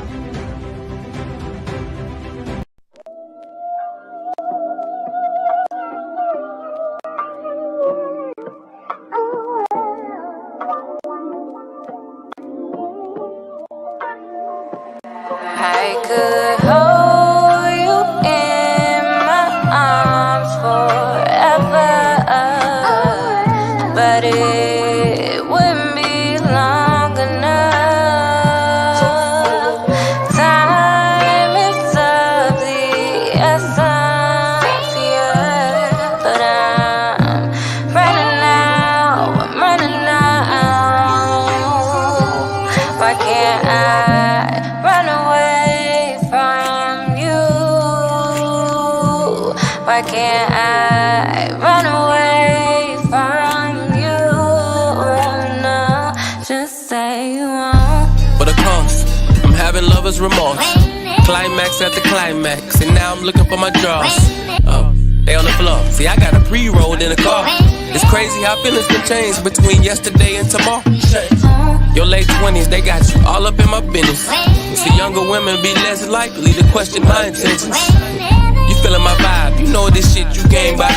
I could hold you in my arms forever. Why can't I run away from you? Why can't I run away from you? No, just say you won't. But of course, I'm having lover's remorse. Climax after climax, and now I'm looking for my drawers. They on the floor. See, I got a pre-rolled in the car. It's crazy how feelings can change between yesterday and tomorrow. Your late 20s, they got you all up in my business. See, younger women be less likely to question my intentions. You feeling my vibe, you know this shit you came by.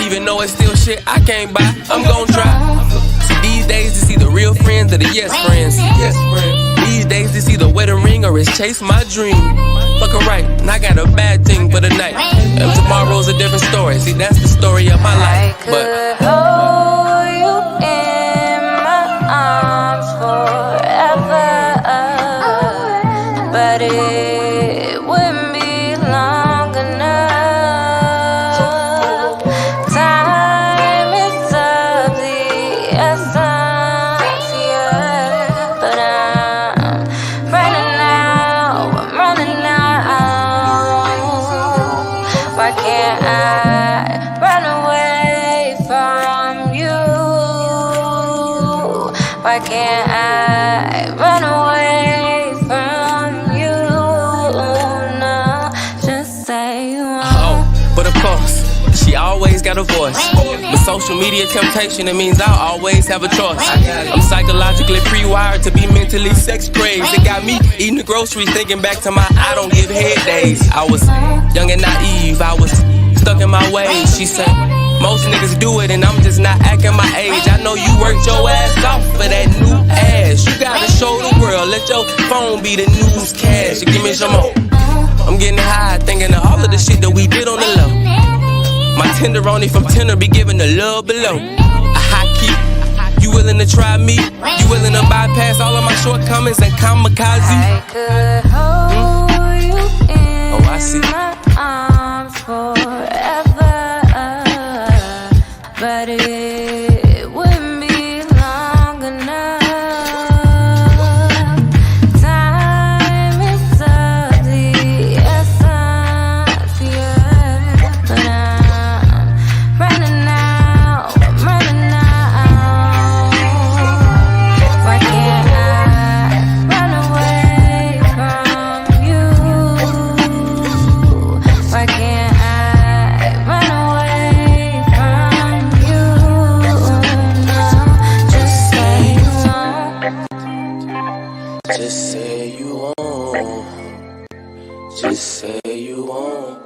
Even though it's still shit I can't buy, I'm gon' try. See, these days to see the real friends or the yes friends. These days to see the wedding ring or it's chase my dream. Fucking right, and I got a bad thing for the night. And tomorrow's a different story. See, that's the story of my life. I could hold you in my arms forever, but it wouldn't be long enough. Time is of the essence, yeah, but I'm running out, I'm running out. Why can't I run away from you? Why can't I run away from you? No, just say you won't. But of course, she always got a voice. With social media temptation, it means I'll always have a choice. I'm psychologically pre-wired to be mentally sex crazed. It got me eating the groceries, thinking back to my I don't give head days. I was young and naive, I was stuck in my ways. She said, most niggas do it and I'm just not acting my age. I know you worked your ass off for that new ass. You gotta show the world, let your phone be the newscast. Give me some more. I'm getting high, thinking of all of the shit that we did on the low. My tenderoni from Tinder be giving the love below. A high key. You willing to try me? You willing to bypass all of my shortcomings and kamikaze? I could hold you in I see. my arms forever, but it wouldn't be long enough. Time is of the essence, yeah, but I'm running out, I'm running out. Why can't I run away from you? Why can't I run away from you? No, just say you won't. Just say you won't. Just say you won't.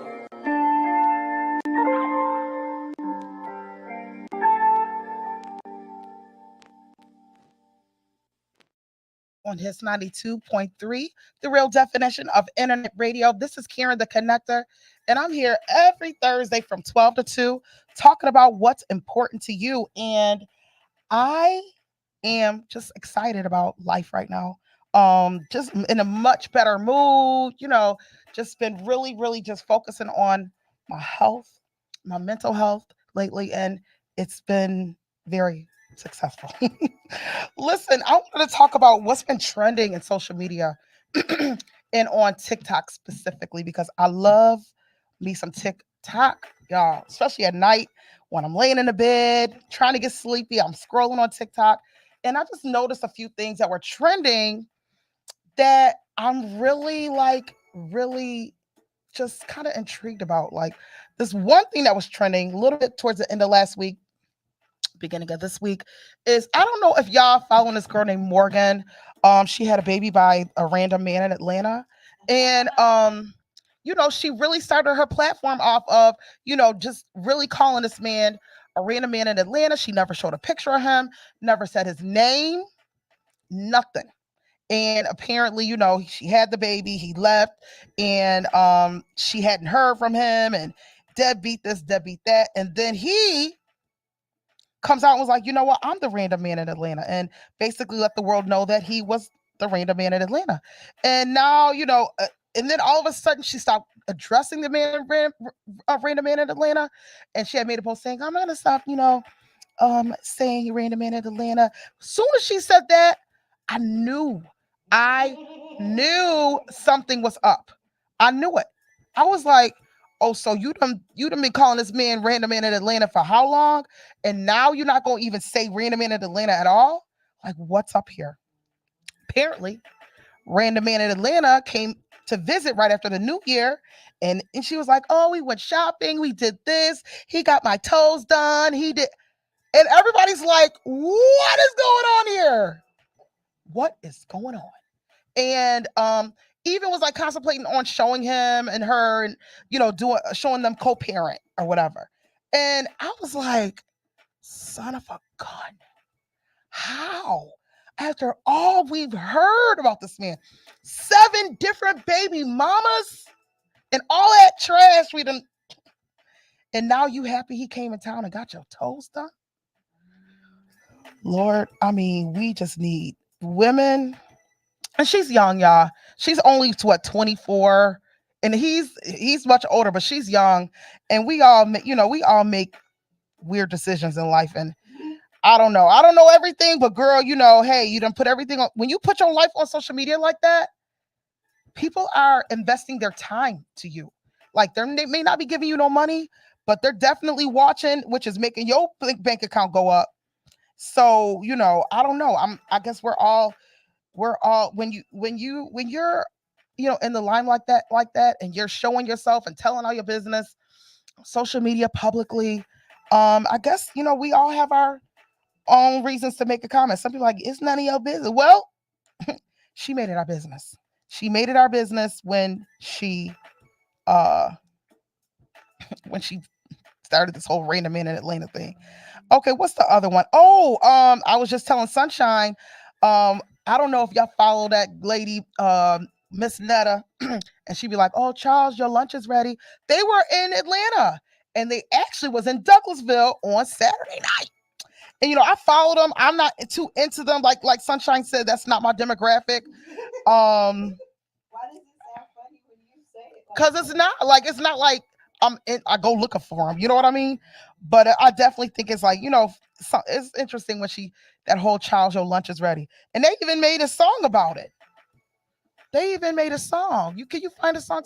On his 92.3, the real definition of internet radio. This is Kare The Connector, and I'm here every Thursday from 12 to 2 talking about what's important to you. And I am just excited about life right now. Just in a much better mood, just been really just focusing on my health, my mental health lately, and it's been very successful. Listen, I wanted to talk about what's been trending in social media and on TikTok specifically because I love me some TikTok, y'all, especially at night when I'm laying in the bed trying to get sleepy. I'm scrolling on TikTok and I just noticed a few things that were trending that I'm really just kind of intrigued about. Like this one thing that was trending a little bit towards the end of last week, beginning of this week, is I don't know if y'all following this girl named Morgan. She had a baby by a random man in Atlanta. And she really started her platform off of, just really calling this man a random man in Atlanta. She never showed a picture of him, never said his name, nothing. And apparently, she had the baby, he left, and she hadn't heard from him, and deadbeat this, deadbeat that. And then he comes out and was like, you know what, I'm the random man in Atlanta, and basically let the world know that he was the random man in Atlanta. And now, and then all of a sudden she stopped addressing the random man in Atlanta, and she had made a post saying, I'm gonna stop, saying he random man in Atlanta. As soon as she said that, I knew something was up. I knew it. I was like, oh, so you done been calling this man random man in Atlanta for how long? And now you're not gonna even say random man in Atlanta at all? Like, what's up here? Apparently, random man in Atlanta came to visit right after the new year. And she was like, oh, we went shopping, we did this, he got my toes done, he did. And everybody's like, what is going on here? What is going on? And even was like contemplating on showing him and her and doing showing them co-parent or whatever. And I was like, son of a gun, how? After all we've heard about this man, 7 different baby mamas and all that trash we done, and now you happy he came in town and got your toes done? Lord, I mean, we just need women. And she's young, y'all. She's only 24, and he's much older, but she's young. And we all make weird decisions in life. And I don't know everything, but girl, hey, you done put everything on. When you put your life on social media like that, people are investing their time to you. Like they may not be giving you no money, but they're definitely watching, which is making your bank account go up. So, I don't know. I guess we're all when you're in the line like that and you're showing yourself and telling all your business social media publicly. I guess we all have our own reasons to make a comment. Some people are like, it's none of your business. Well, she made it our business. She made it our business when she uh started this whole random man in Atlanta thing. Okay, what's the other one? Oh, I was just telling Sunshine. I don't know if y'all follow that lady, Miss Netta, and she'd be like, "Oh, Charles, your lunch is ready." They were in Atlanta, and they actually was in Douglasville on Saturday night. And I followed them. I'm not too into them, like Sunshine said. That's not my demographic. Why does it sound funny when you say it? Because it's not like I go looking for them. You know what I mean? But I definitely think it's like it's interesting when that whole Charles, your lunch is ready, and they even made a song about it. They even made a song. Can you find a song?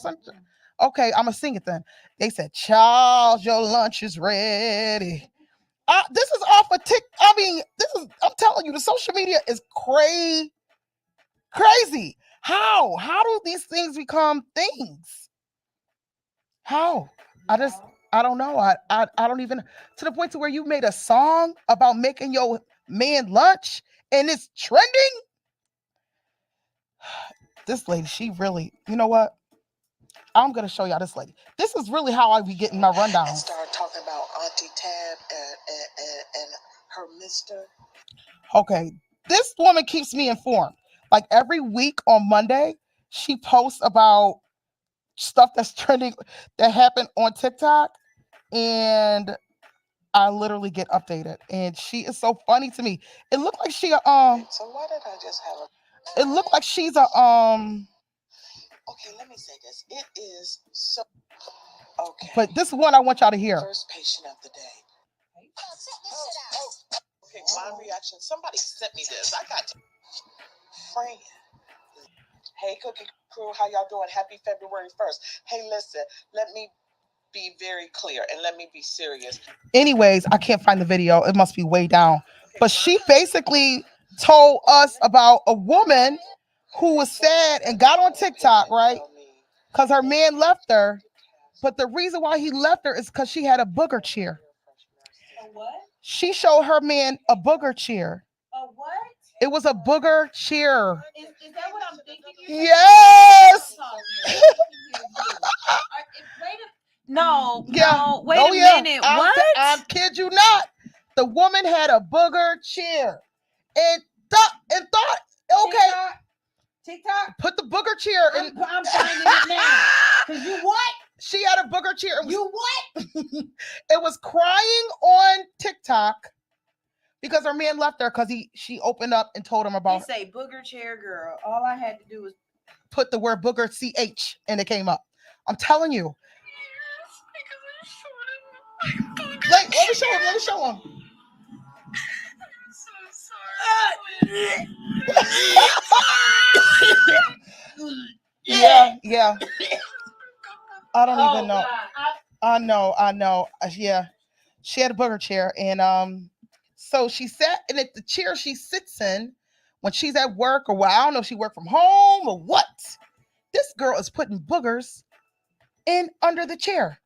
Okay, I'm gonna sing it then. They said, "Charles, your lunch is ready." This is off of TikTok. I mean, I'm telling you, the social media is crazy. How do these things become things? How? I don't know. I don't even, to the point to where you made a song about making your man lunch and it's trending. This lady, she really, you know what? I'm gonna show y'all this lady. This is really how I be getting my rundown. And start talking about Auntie Tab and her mister. Okay, this woman keeps me informed. Like every week on Monday, she posts about stuff that's trending that happened on TikTok, and I literally get updated. And she is so funny to me. It looked like she So why did I just have a? It looked like she's a Okay, let me say this. It is so okay. But this is one I want y'all to hear. First patient of the day. Okay, my reaction. Somebody sent me this. I got friend. Hey, Cookie Crew, how y'all doing? Happy February 1st. Hey, listen, let me be very clear and let me be serious. Anyways, I can't find the video. It must be way down. But she basically told us about a woman who was sad and got on TikTok, right? Because her man left her. But the reason why he left her is because she had a booger cheer. A what? She showed her man a booger cheer. A what? It was a booger cheer. Is that what I'm thinking? Yes. No, Yeah. no, wait Oh, a yeah. minute. I What? kid you not. The woman had a booger cheer and thought, okay, TikTok. put the booger cheer in. I'm finding it now. Cause you what? She had a booger cheer. You what? It was crying on TikTok because her man left her because she opened up and told him about. He say booger chair girl. All I had to do was put the word booger CH and it came up. I'm telling you. Let me show him. I'm so sorry. Yeah. I don't even know. I know. Yeah. She had a booger chair, and so she sat in it, the chair she sits in when she's at work, or well, I don't know if she worked from home or what. This girl is putting boogers in under the chair.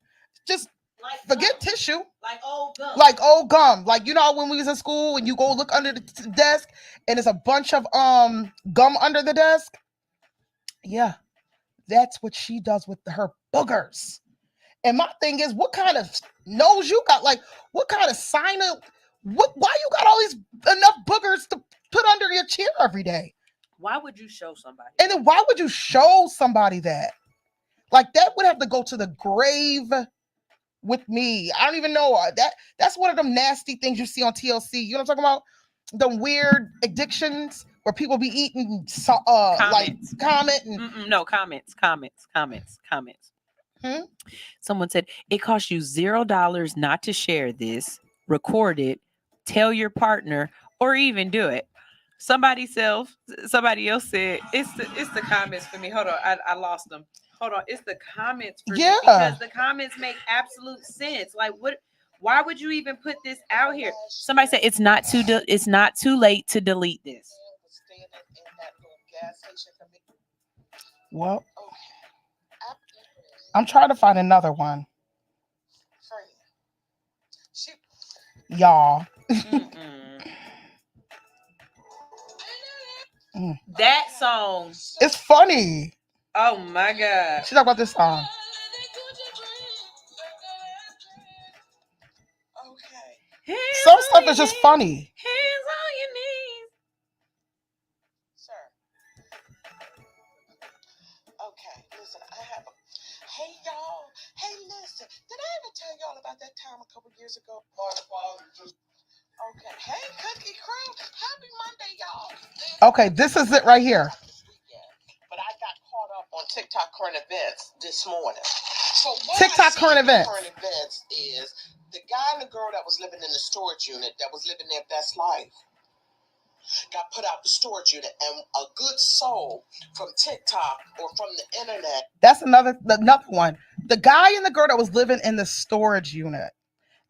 Just forget tissue. Like old gum. Like old gum. Like, you know, when we was in school and you go look under the desk and there's a bunch of gum under the desk. Yeah, that's what she does with her boogers. And my thing is, what kind of nose you got? Like, what kind of sign of why you got all these enough boogers to put under your chair every day? Why would you show somebody? And then why would you show somebody that? Like, that would have to go to the grave with me. I don't even know. That's one of them nasty things you see on TLC. You know what I'm talking about? The weird addictions where people be eating like comment and no comments. Someone said it costs you $0 not to share this, record it, tell your partner, or even do it. Somebody else said it's the comments for me. Hold on, I lost them. Hold on, it's the comments for me because the comments make absolute sense. Like, what? Why would you even put this out here? Somebody said it's not too late to delete this. Well, I'm trying to find another one. Y'all. That song. It's funny. Oh my God. She talk about this song. Okay. Some stuff is just funny. Hands on your knees. Sir. Okay, listen, I have a... Hey, y'all. Hey, listen. Did I ever tell y'all about that time a couple years ago? Okay. Hey, Cookie Crew. Happy Monday, y'all. Okay, this is it right here. But I got caught up on TikTok current events this morning. So what TikTok current events is the guy and the girl that was living in the storage unit, that was living their best life, got put out the storage unit, and a good soul from TikTok or from the internet. That's another one. The guy and the girl that was living in the storage unit.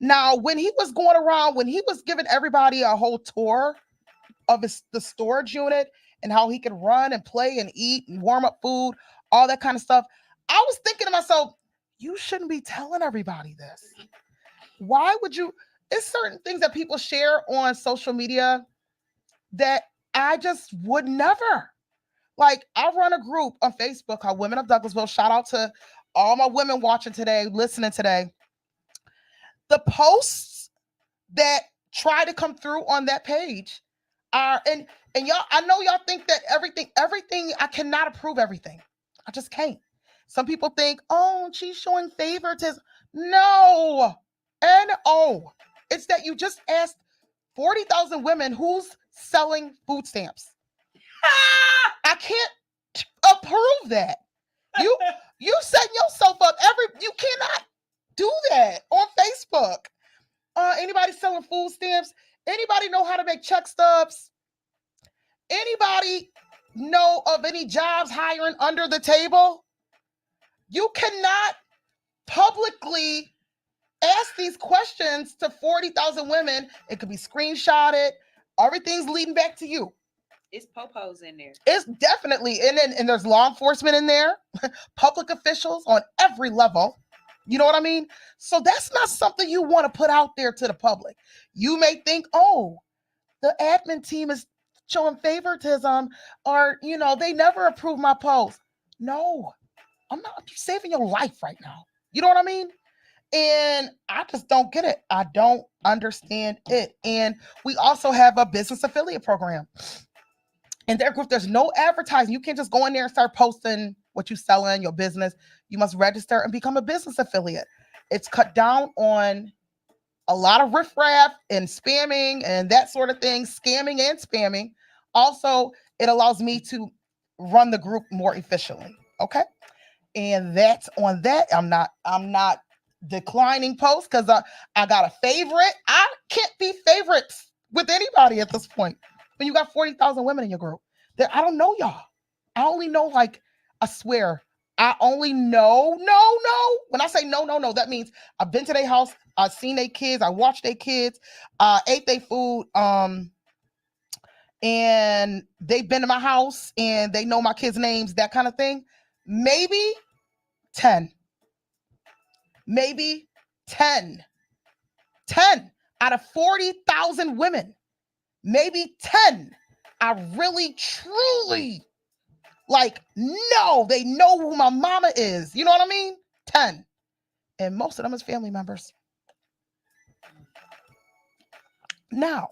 Now, when he was going around, when he was giving everybody a whole tour of the storage unit and how he could run and play and eat and warm up food, all that kind of stuff, I was thinking to myself, you shouldn't be telling everybody this. Why would you? It's certain things that people share on social media that I just would never. Like, I run a group on Facebook called Women of Douglasville. Shout out to all my women watching today, listening today. The posts that try to come through on that page are, and y'all, I know y'all think that everything, I cannot approve everything. I just can't. Some people think, oh, she's showing favoritism. No. N-O. It's that you just asked 40,000 women who's selling food stamps. I can't approve that. You setting yourself up you cannot do that on Facebook. Anybody selling food stamps? Anybody know how to make check stubs? Anybody know of any jobs hiring under the table? You cannot publicly ask these questions to 40,000 women. It could be screenshotted. Everything's leading back to you. It's popos in there. It's definitely, and there's law enforcement in there, public officials on every level. You know what I mean? So that's not something you want to put out there to the public. You may think, oh, the admin team is showing favoritism, or, you know, they never approve my post. No, I'm saving your life right now. You know what I mean? And I just don't get it. I don't understand it. And we also have a business affiliate program. In their group, there's no advertising. You can't just go in there and start posting what you sell in your business. You must register and become a business affiliate. It's cut down on a lot of riffraff and spamming and that sort of thing, scamming and spamming. Also, it allows me to run the group more efficiently. Okay. And that's on that. I'm not declining posts because I got a favorite. I can't be favorites with anybody at this point. when you got 40,000 women in your group? I don't know y'all. I only know, like, I swear, I only know, no. When I say no, that means I've been to their house, I've seen their kids, I watched their kids, ate their food, and they've been to my house and they know my kids' names, that kind of thing. Maybe 10. Maybe 10. 10 out of 40,000 women. Maybe 10 I really, truly, like, no, they know who my mama is. You know what I mean? 10. And most of them is family members. Now,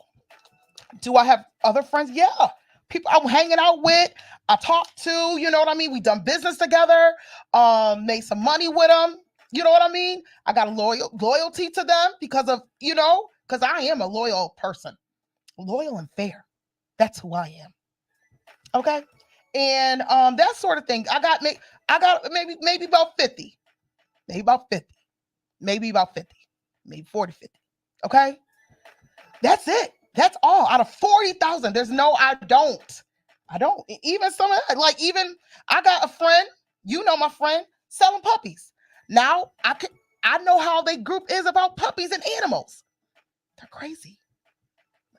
do I have other friends? Yeah. People I'm hanging out with, I talk to, you know what I mean? We done business together, made some money with them. You know what I mean? I got a loyalty to them because of, because I am a loyal person. Loyal and fair. That's who I am. Okay? And that sort of thing. I got maybe about 50. Maybe about 50. Maybe about 50. Maybe 40, 50. Okay? That's it. That's all. Out of 40,000. There's no, I don't. Even some of that, like, even I got a friend, my friend, selling puppies. Now I know how they group is about puppies and animals. They're crazy.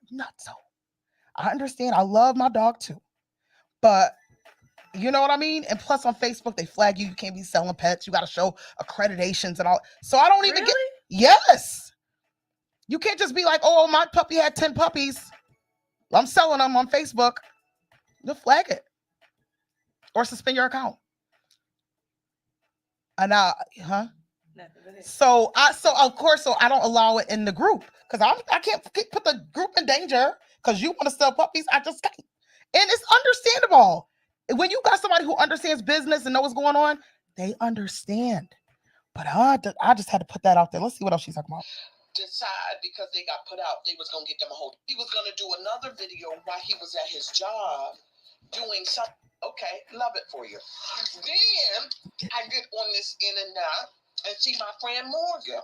Nuts. I understand. I love my dog too. But you know what I mean? And plus on Facebook, they flag you. You can't be selling pets. You got to show accreditations and all. So I don't even get. Yes. You can't just be like, oh, my puppy had 10 puppies. I'm selling them on Facebook. They'll flag it or suspend your account. And so of course, I don't allow it in the group because I can't put the group in danger because you want to sell puppies. I just can't. And it's understandable. When you got somebody who understands business and knows what's going on, they understand. But I just had to put that out there. Let's see what else she's talking about. Decide because they got put out, they was gonna get them a hold. He was gonna do another video while he was at his job doing something. Okay, love it for you. Then I get on this internet and see my friend Morgan.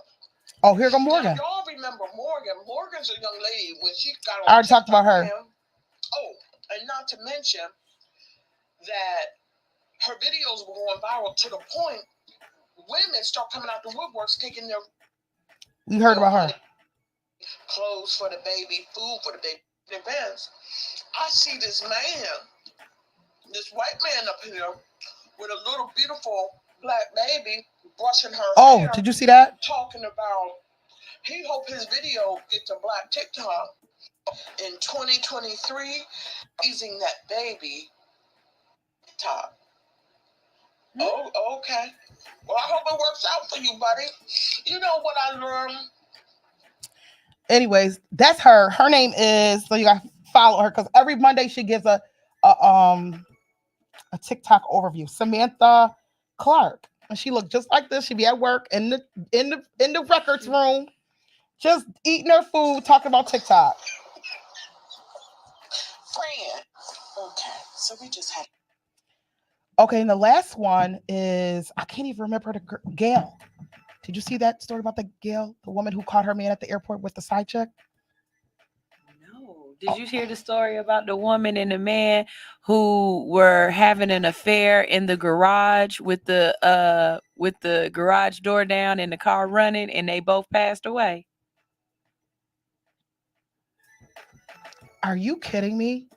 Oh, here go Morgan. Now, y'all remember Morgan? Morgan's a young lady when she got on. I already talked about her. Oh, and not to mention that her videos were going viral to the point women start coming out the woodworks taking their. We heard about her. Clothes for the baby, food for the baby, events. I see this white man up here with a little beautiful black baby brushing her hair. Oh, did you see that? Talking about he hope his video get to Black TikTok in 2023, raising that baby TikTok. Oh, okay. Well, I hope it works out for you, buddy. You know what I learned? Anyways, that's her. Her name is, so you gotta follow her because every Monday she gives a TikTok overview. Samantha Clark, and she looked just like this. She'd be at work in the records room, just eating her food, talking about TikTok. Friend. Okay, so we just had. Okay, and the last one is I can't even remember the Gail. Did you see that story about the Gail, the woman who caught her man at the airport with the side chick? No. Did you hear the story about the woman and the man who were having an affair in the garage with the garage door down and the car running, and they both passed away? Are you kidding me?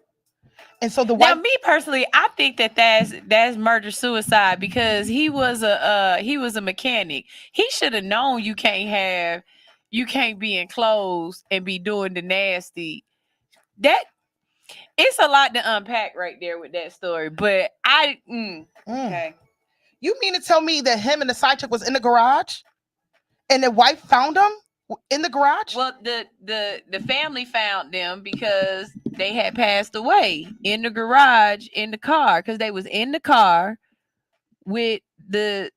And so now, me personally, I think that's murder suicide because he was a mechanic. He should have known you can't be enclosed and be doing the nasty. That it's a lot to unpack right there with that story. But okay. You mean to tell me that him and the side chick was in the garage, and the wife found him in the garage? Well, the family found them because they had passed away in the garage in the car because they was in the car with the.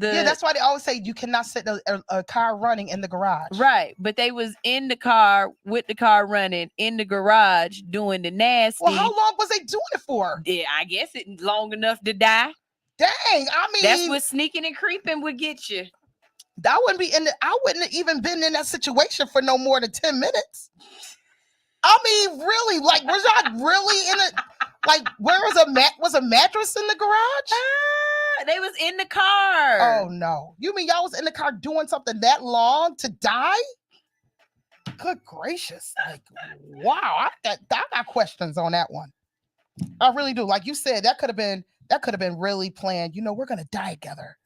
Yeah, that's why they always say you cannot sit a car running in the garage. Right, but they was in the car with the car running in the garage doing the nasty. Well, how long was they doing it for? Yeah, I guess it long enough to die. Dang, I mean, that's what sneaking and creeping would get you. I wouldn't have even been in that situation for no more than 10 minutes. I mean, really, like, was y'all really in it? Like, where was a mattress in the garage? They was in the car. Oh no! You mean y'all was in the car doing something that long to die? Good gracious! Like, wow! I got questions on that one. I really do. Like you said, that could have been really planned. You know, we're gonna die together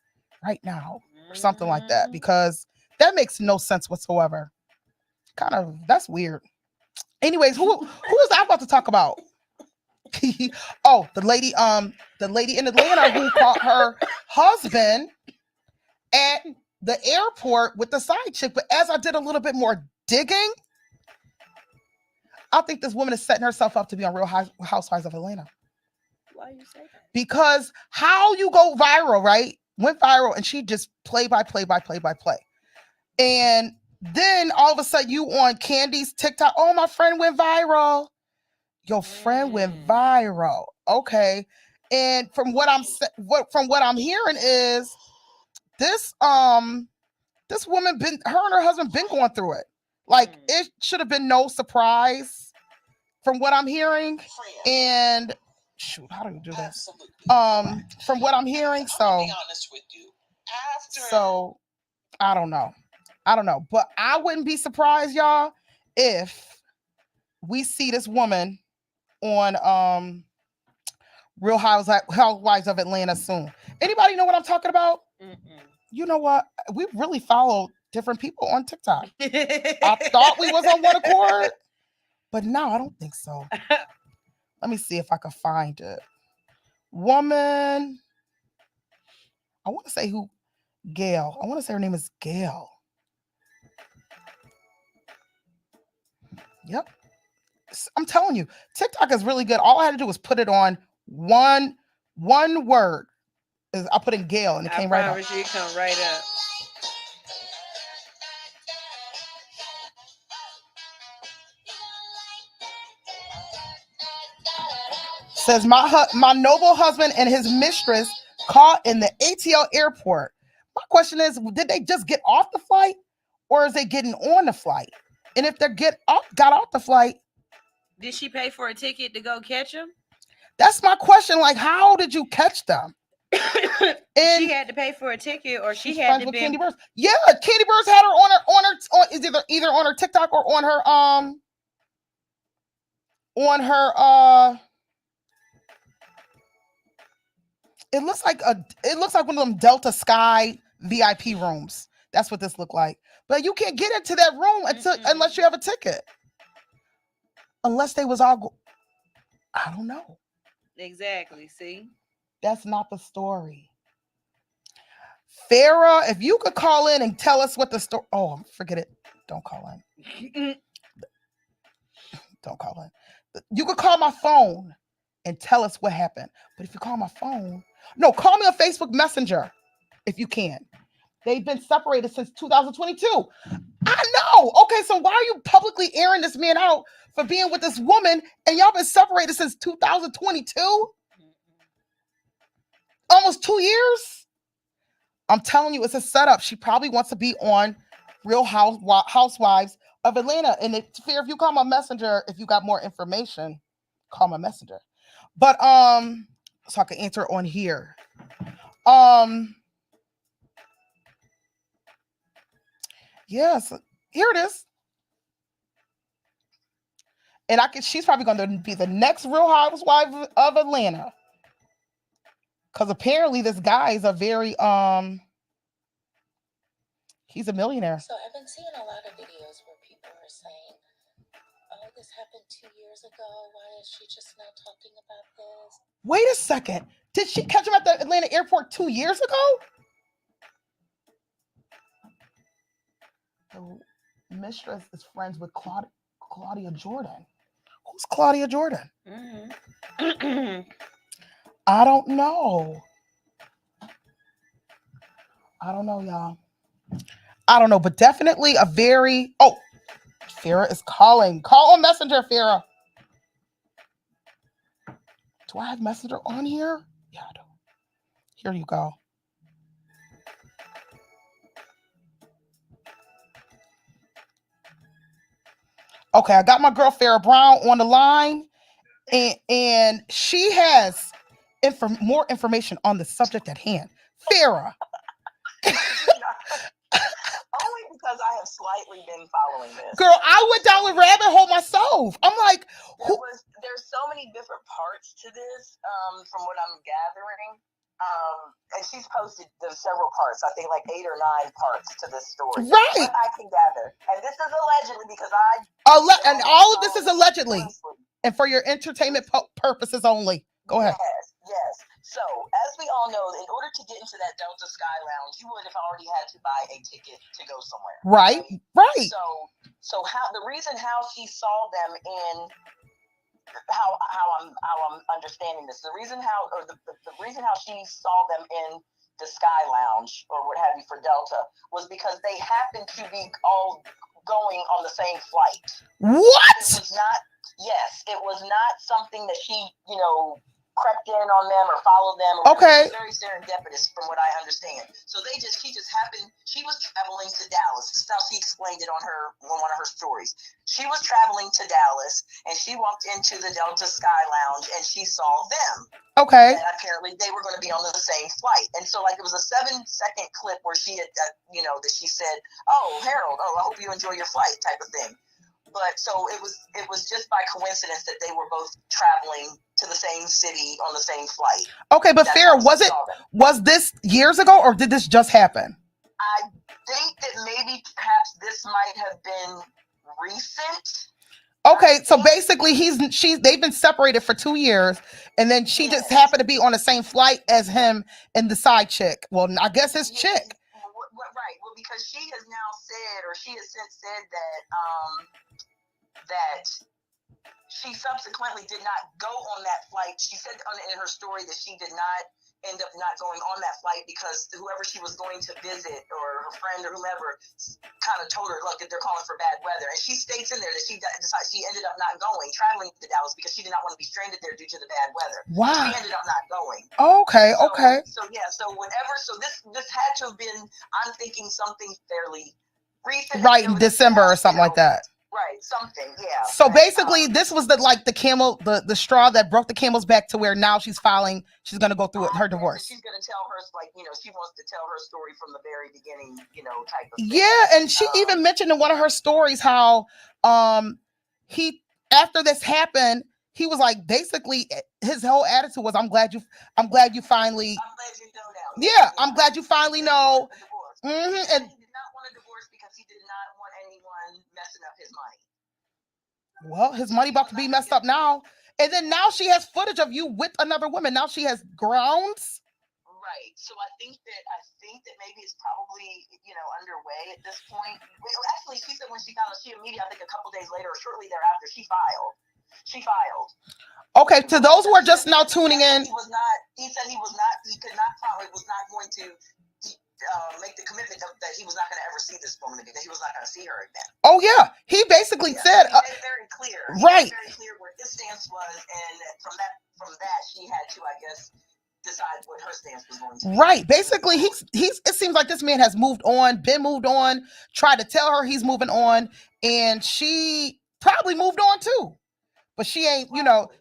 right now, or something like that, because that makes no sense whatsoever. Kind of that's weird. Anyways, who was I about to talk about? Oh, the lady in Atlanta who caught her husband at the airport with the side chick. But as I did a little bit more digging, I think this woman is setting herself up to be on Real Housewives of Atlanta. Why you say that? Because how you go viral, right? Went viral, and she just play by play. And then all of a sudden you on Candy's TikTok. Oh, my friend went viral. Your friend went viral. Okay. And from what I'm hearing is this this woman her and her husband been going through it. Like it should have been no surprise from what I'm hearing. And shoot, how do you do this? From what I'm hearing, so be honest with you. so I don't know. But I wouldn't be surprised, y'all, if we see this woman on Real Housewives of Atlanta soon. Anybody know what I'm talking about? You know what? We really follow different people on TikTok. I thought we was on one accord, but no, I don't think so. Let me see if I can find it. Woman. I want to say who? Gail. I want to say her name is Gail. Yep. I'm telling you, TikTok is really good. All I had to do was put it on one word. I put in Gail and it came right up. I promise you, it come right up. Says my noble husband and his mistress caught in the ATL airport. My question is, did they just get off the flight, or is they getting on the flight? And if they got off the flight, did she pay for a ticket to go catch him? That's my question. Like, how did you catch them? And she had to pay for a ticket, or she had to be. Candy Burrs. Yeah, Candy Burrs had her on is either on her TikTok or on her it looks like one of them Delta Sky VIP rooms. That's what this looked like. But you can't get into that room unless you have a ticket. Unless they was all I don't know. Exactly. See? That's not the story. Farrah, if you could call in and tell us what the story. Oh, forget it. Don't call in. Don't call in. You could call my phone and tell us what happened. But if you call my phone, no, call me on Facebook Messenger if you can. They've been separated since 2022. I know. Okay, so why are you publicly airing this man out for being with this woman and y'all been separated since 2022? Almost 2 years? I'm telling you, it's a setup. She probably wants to be on Real Housewives of Atlanta. And it's fair if you call my messenger, if you got more information, call my messenger. But so I can answer on here. Yes, here it is. And she's probably going to be the next Real Housewife of Atlanta. Because apparently this guy is a very he's a millionaire. So I've been seeing a lot of videos where people are saying, oh, this happened 2 years ago. Why is she just now talking about this? Wait a second. Did she catch him at the Atlanta airport 2 years ago? The mistress is friends with Claudia Jordan. Who's Claudia Jordan? Mm-hmm. I don't know. Y'all. I don't know, but definitely a very... Oh, Farrah is calling. Call on Messenger, Farrah. Do I have Messenger on here? Yeah, I do. Here you go. Okay, I got my girl Farrah Brown on the line, and she has more information on the subject at hand. Farrah. Only because I have slightly been following this. Girl, I went down the rabbit hole myself. I'm like, there's so many different parts to this, from what I'm gathering. And she's posted there's several parts. I think like 8 or 9 parts to this story. Right. What I can gather, and this is allegedly because and all of this is allegedly, and for your entertainment purposes only. Go ahead. Yes. So, as we all know, in order to get into that Delta Sky Lounge, you would have already had to buy a ticket to go somewhere. Right. So how the reason how she saw them in how I'm understanding this, the reason how she saw them in the Sky Lounge or what have you for Delta was because they happened to be all going on the same flight. What? It was not something that she, crept in on them or followed them. Okay. It was very serendipitous from what I understand. So she was traveling to Dallas. This is how she explained it on one of her stories. She was traveling to Dallas and she walked into the Delta Sky Lounge and she saw them. Okay. And apparently they were going to be on the same flight. And so it was a 7-second clip where she had, that she said, "Oh, Harold, I hope you enjoy your flight," type of thing. But so it was just by coincidence that they were both traveling to the same city on the same flight. Okay, but Farrah, was this years ago or did this just happen? I think that maybe perhaps this might have been recent. Okay, so basically they've been separated for 2 years, and then she just happened to be on the same flight as him and the side chick. Well, I guess his chick. Right. Well, because she has now said, or she has since said that she subsequently did not go on that flight. She said in her story that she did not end up not going on that flight because whoever she was going to visit or her friend or whomever kind of told her, look, that they're calling for bad weather. And she states in there that she decided she ended up not traveling to Dallas because she did not want to be stranded there due to the bad weather. Wow. So she ended up not going. Okay. So this had to have been, I'm thinking something fairly recent. Right, December or something like that. Right, something, yeah. So basically, this was the straw that broke the camel's back to where now she's going to go through her divorce. She's going to tell her, she wants to tell her story from the very beginning, type of thing. Yeah, and she even mentioned in one of her stories how after this happened, he was like, basically his whole attitude was, I'm glad you finally. I'm glad you know now. Yeah, I'm glad you finally know. Mm-hmm. And he did not want a divorce because he did not want anyone messing up his money. Well, his money about to be messed up now. And then now she has footage of you with another woman. Now she has grounds. Right. So I think that maybe it's probably, underway at this point. Actually, she said when she immediately, I think a couple days later or shortly thereafter, she filed. Okay, to those who are just now tuning in. He said he was not going to make the commitment that he was not going to ever see this woman again, that he was not going to see her again. Oh yeah, he basically said he made it very clear. Right. He made it very clear where his stance was, and from that she had to, I guess, decide what her stance was going to be. Right. Basically, it seems like this man has moved on, tried to tell her he's moving on, and she probably moved on too. But she ain't,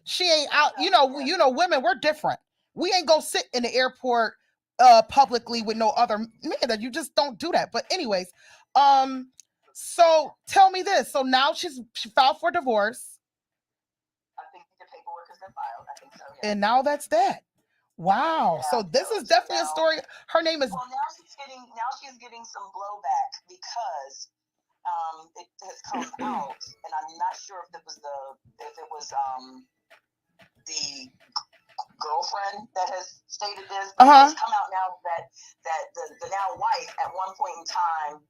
she ain't out, women, we're different. We ain't gonna sit in the airport publicly with no other man. That you just don't do that. But anyways, so tell me this. So now she filed for divorce. I think the paperwork has been filed. I think so. Yeah. And now that's that. Wow. Yeah, so this is definitely a story. Her name is. Well, now she's getting some blowback because it has come out, and I'm not sure if it was the girlfriend that has stated this. But it's come out now that the now wife at one point in time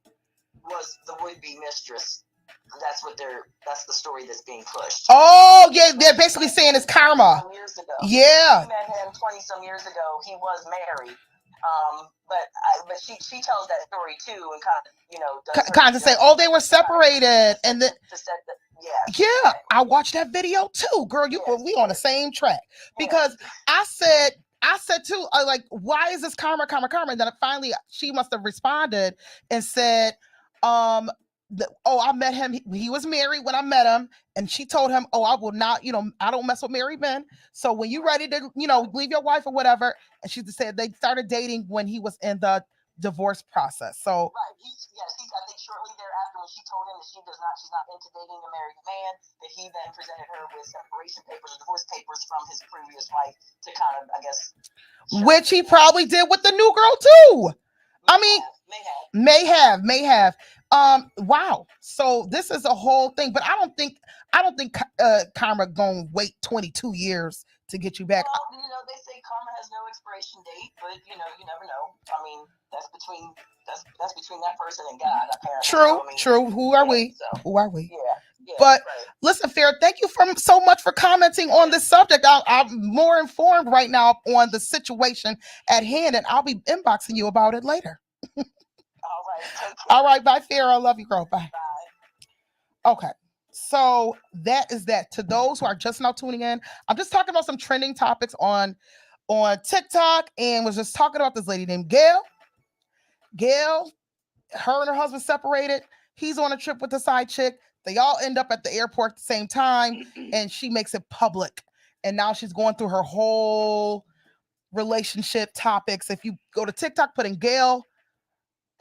was the would-be mistress. That's the story that's being pushed. Oh yeah, they're basically saying it's karma. Some years ago. Yeah. She met him 20-some years ago. He was married. But she tells that story too, and kind of say, oh, they were separated, and then yeah, exactly. I watched that video too, girl. We on the same track because I said too, like, why is this karma? And then finally, she must have responded and said, I met him. He was married when I met him, and she told him, "Oh, I will not. I don't mess with married men. So when you ready to, leave your wife or whatever," and she said they started dating when he was in the divorce process. So right, I think shortly thereafter, when she told him that she's not into dating a married man, that he then presented her with separation papers or divorce papers from his previous wife to kind of, I guess, which he probably did with the new girl too. May have. Wow. So this is a whole thing, but I don't think karma gonna wait 22 years to get you back. Well, they say karma has no expiration date, but you never know. I mean, that's between that person and God, apparently. True. Who are we? Who are we? Yeah. But right. Listen, Farrah, thank you so much for commenting on this subject. I'm more informed right now on the situation at hand, and I'll be inboxing you about it later. All right, bye, Farrah. I love you, girl. Bye. Okay, so that is that. To those who are just now tuning in, I'm just talking about some trending topics on TikTok, and was just talking about this lady named Gail. Gail, her and her husband separated. He's on a trip with the side chick. They all end up at the airport at the same time, and she makes it public. And now she's going through her whole relationship topics. If you go to TikTok, put in Gail,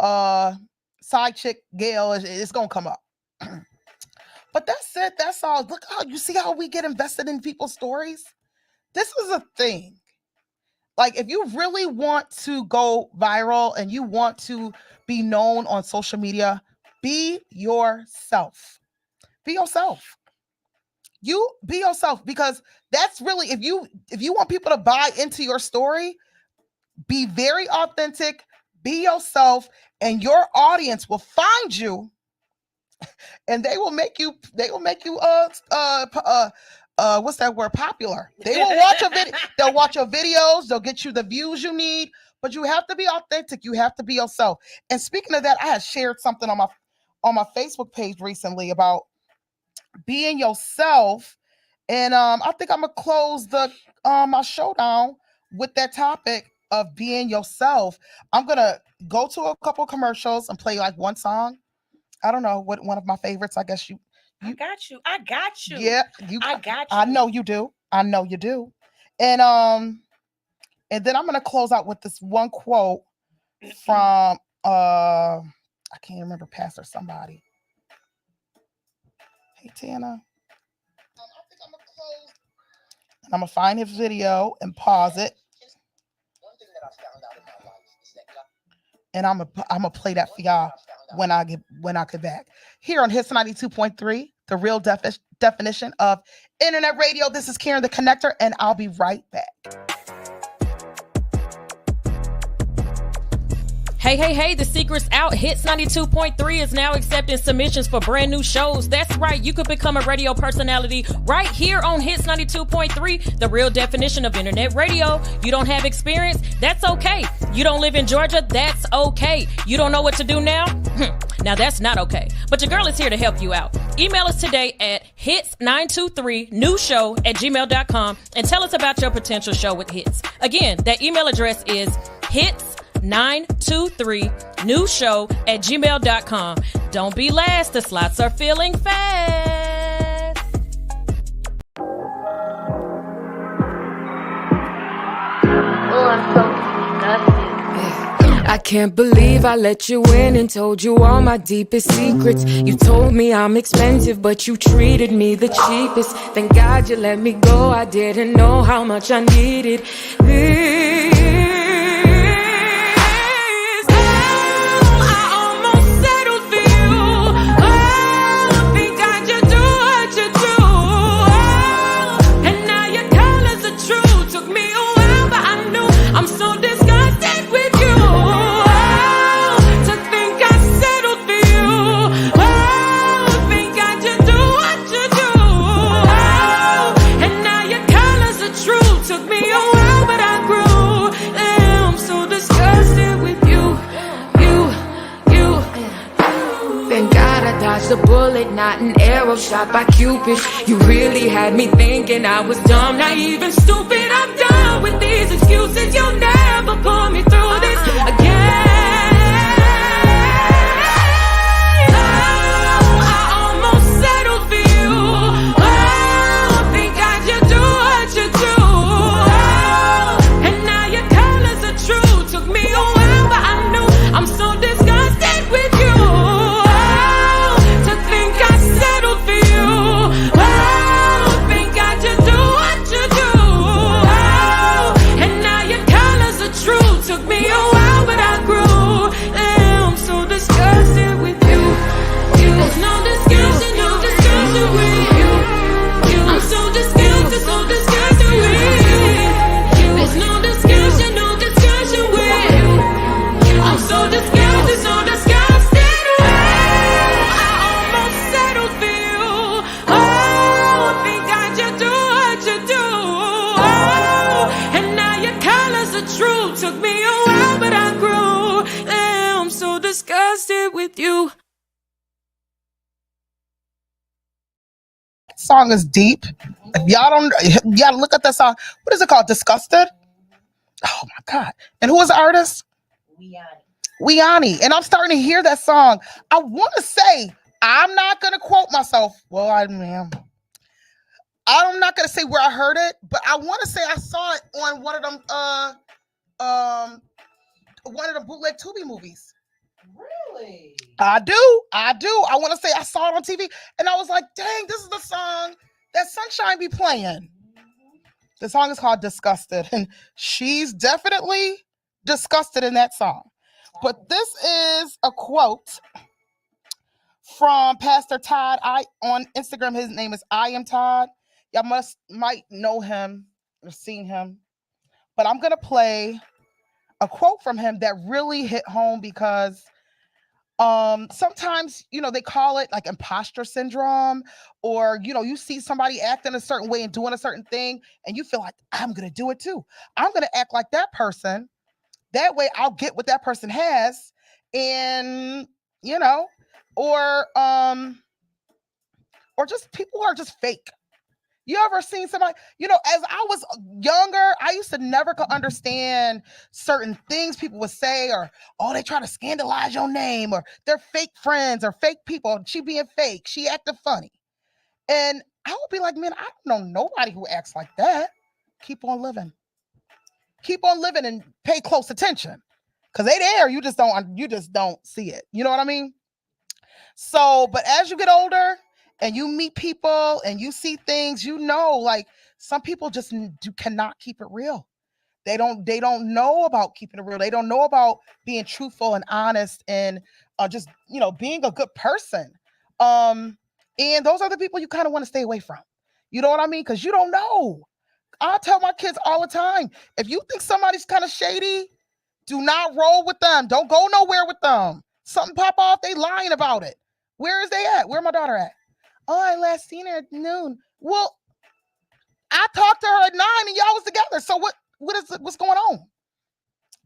side chick Gail, it's gonna come up. But that's it. That's all. Look how you see how we get invested in people's stories. This is a thing. Like, if you really want to go viral and you want to be known on social media, be yourself. Be yourself. You be yourself, because that's really, if you want people to buy into your story, be very authentic, be yourself, and your audience will find you, and they will make you what's that word? Popular. They will watch your video. They'll watch your videos. They'll get you the views you need. But you have to be authentic. You have to be yourself. And speaking of that, I had shared something on my Facebook page recently about being yourself. And I think I'm gonna close my showdown with that topic of being yourself. I'm gonna go to a couple commercials and play like one song. I don't know what one of my favorites. I guess I got you. Yeah, I got you. I know you do. And then I'm gonna close out with this one quote from I can't remember, Pastor somebody. Hey Tana. And I'm gonna find his video and pause it. And I'm gonna play that for y'all when I get back here on Hits 92.3, the real definition of internet radio. This is Kare The Connector, and I'll be right back. Hey, the secret's out. Hits 92.3 is now accepting submissions for brand new shows. That's right, you could become a radio personality right here on Hits 92.3, the real definition of internet radio. You don't have experience? That's okay. You don't live in Georgia? That's okay. You don't know what to do now? Now that's not okay. But your girl is here to help you out. Email us today at hits923newshow@gmail.com and tell us about your potential show with Hits. Again, that email address is hits923newshow@gmail.com. Don't be last. The slots are filling fast. Oh, I'm so disgusted. I can't believe I let you in and told you all my deepest secrets. You told me I'm expensive, but you treated me the cheapest. Thank God you let me go. I didn't know how much I needed this. A bullet, not an arrow shot by Cupid. You really had me thinking I was dumb, naive and stupid. I'm done with these excuses. You'll never pull me through this again. the truth. Took me a while, but I grew. I'm so disgusted with you. Song is deep. If y'all don't, you gotta look at that song. What is it called? Disgusted? Oh my God. And who is the artist? Weani. And I'm starting to hear that song. I want to say, I'm not going to quote myself. Well, I am. I'm not going to say where I heard it, but I want to say I saw it on one of them, one of the bootleg Tubi movies. Really? I do. I want to say I saw it on TV, and I was like, dang, this is the song that Sunshine be playing. The song is called Disgusted, and she's definitely disgusted in that song. But this is a quote from Pastor Todd. On Instagram, his name is I Am Todd. Y'all might know him or seen him. But I'm gonna play a quote from him that really hit home because sometimes they call it like imposter syndrome, or you see somebody acting a certain way and doing a certain thing, and you feel like I'm gonna do it too. I'm gonna act like that person. That way I'll get what that person has, and or just people who are just fake. You ever seen somebody, as I was younger, I used to never understand certain things people would say, or, oh, they try to scandalize your name, or they're fake friends or fake people. She being fake, she acting funny. And I would be like, man, I don't know nobody who acts like that. Keep on living. Keep on living and pay close attention. Because they there, you just don't see it. You know what I mean? So, but as you get older and you meet people and you see things, like some people just cannot keep it real. They don't know about keeping it real. They don't know about being truthful and honest and just being a good person. And those are the people you kind of want to stay away from. You know what I mean? Because you don't know. I tell my kids all the time, if you think somebody's kind of shady, do not roll with them. Don't go nowhere with them. Something pop off, they lying about it. Where is they at? Where my daughter at? Oh, I last seen her at noon. Well, I talked to her at 9 and y'all was together. So what's going on?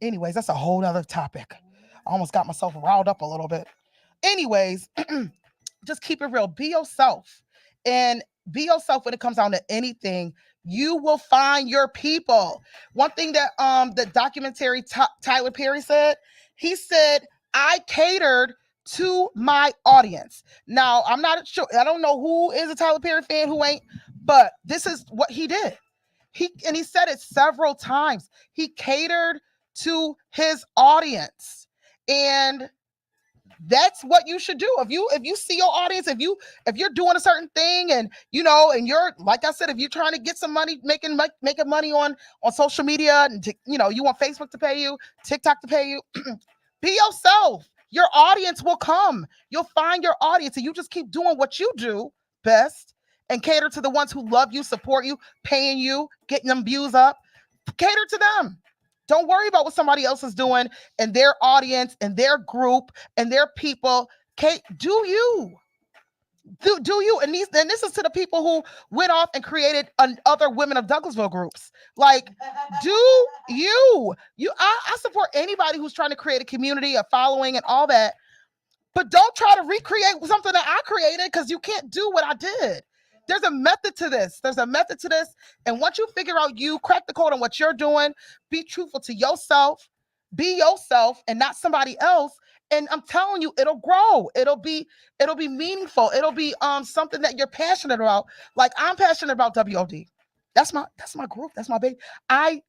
Anyways, that's a whole other topic. I almost got myself riled up a little bit. Anyways, just keep it real. Be yourself. And be yourself when it comes down to anything. You will find your people. One thing that the documentary Tyler Perry said, he said, I catered to my audience. Now, I'm not sure. I don't know who is a Tyler Perry fan, who ain't, but this is what he did. He said it several times. He catered to his audience. And that's what you should do. If you see your audience, if you're doing a certain thing, and and you're, like I said, if you're trying to get some money, making money on social media, and you want Facebook to pay you, TikTok to pay you, be yourself. Your audience will come. You'll find your audience, and you just keep doing what you do best and cater to the ones who love you, support you, paying you, getting them views up. Cater to them. Don't worry about what somebody else is doing and their audience and their group and their people. Do you. Do you. And this is to the people who went off and created other Women of Douglasville groups. Like, do you. I support anybody who's trying to create a community, a following, and all that. But don't try to recreate something that I created, because you can't do what I did. There's a method to this. And once you figure out, you crack the code on what you're doing, be truthful to yourself, be yourself and not somebody else. And I'm telling you, it'll grow. It'll be meaningful. It'll be something that you're passionate about. Like, I'm passionate about WOD. That's my group. That's my baby. I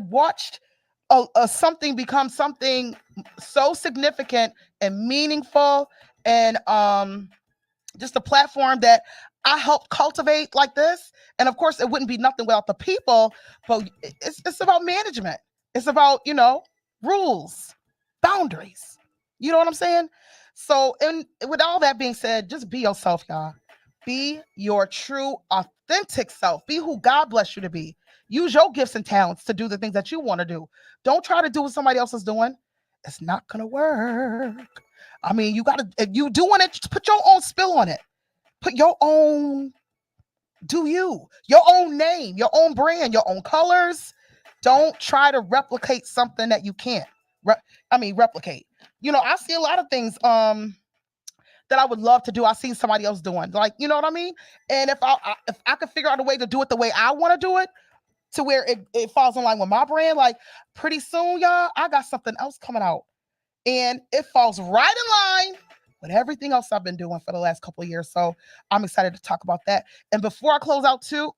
watched something become something so significant and meaningful, and just a platform that I helped cultivate like this. And of course, it wouldn't be nothing without the people, but it's about management. It's about, rules, boundaries. You know what I'm saying? So, and with all that being said, just be yourself, y'all. Be your true, authentic self. Be who God bless you to be. Use your gifts and talents to do the things that you want to do. Don't try to do what somebody else is doing. It's not going to work. I mean, if you doing it, just put your own spill on it. Put your own, your own name, your own brand, your own colors. Don't try to replicate something that you can't. Replicate. I see a lot of things that I would love to do. I see somebody else doing, like, you know what I mean. And if I could figure out a way to do it the way I want to do it, to where it falls in line with my brand, like pretty soon, y'all, I got something else coming out, and it falls right in line with everything else I've been doing for the last couple of years. So I'm excited to talk about that. And before I close out too,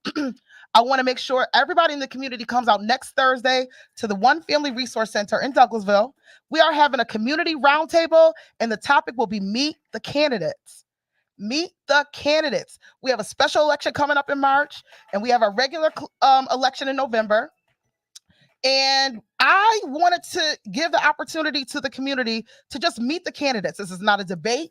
I want to make sure everybody in the community comes out next Thursday to the One Family Resource Center in Douglasville. We are having a community roundtable, and the topic will be Meet the Candidates. Meet the candidates. We have a special election coming up in March, and we have a regular election in November. And I wanted to give the opportunity to the community to just meet the candidates. This is not a debate.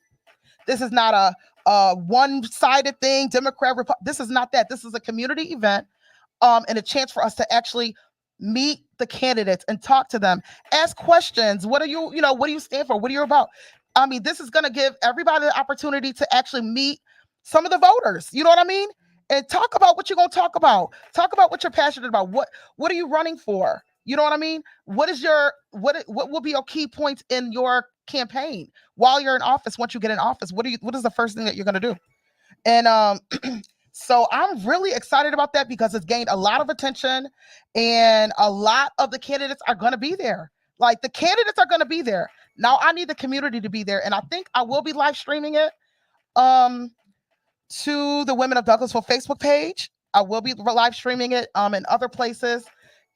This is not a one-sided thing, Democrat, Republican. This is not that. This is a community event, and a chance for us to actually meet the candidates and talk to them, ask questions. What do you stand for? What are you about? This is going to give everybody the opportunity to actually meet some of the voters. You know what I mean? And talk about what you're going to talk about. Talk about what you're passionate about. What are you running for? You know what I mean? What will be your key points in your campaign while you're in office? Once you get in office, what is the first thing that you're going to do? And so I'm really excited about that because it's gained a lot of attention, and a lot of the candidates are going to be there. Like, the candidates are going to be there. Now I need the community to be there, and I think I will be live streaming it to the Women of Douglasville Facebook page. I will be live streaming it in other places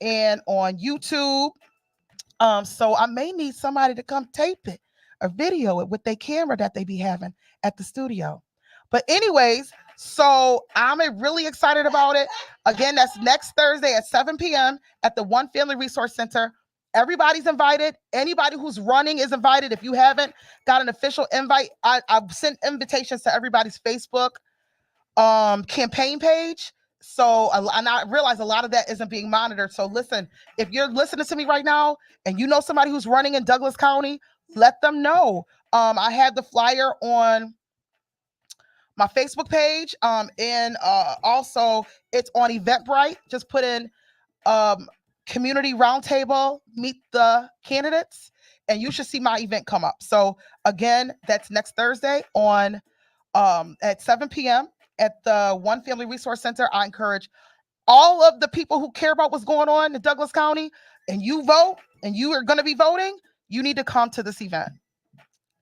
and on YouTube. So I may need somebody to come tape it or video it with their camera that they be having at the studio. But anyways, so I'm really excited about it. Again, that's next Thursday at 7 p.m. at the One Family Resource Center. Everybody's invited. Anybody who's running is invited. If you haven't got an official invite, I've sent invitations to everybody's Facebook campaign page. So, and I realize a lot of that isn't being monitored. So listen, if you're listening to me right now and you know somebody who's running in Douglas County, let them know. I have the flyer on my Facebook page, and also it's on Eventbrite. Just put in community roundtable, meet the candidates, and you should see my event come up. So again, that's next Thursday on at 7 p.m. at the One Family Resource Center. I encourage all of the people who care about what's going on in Douglas County, and you vote, and you are going to be voting, you need to come to this event.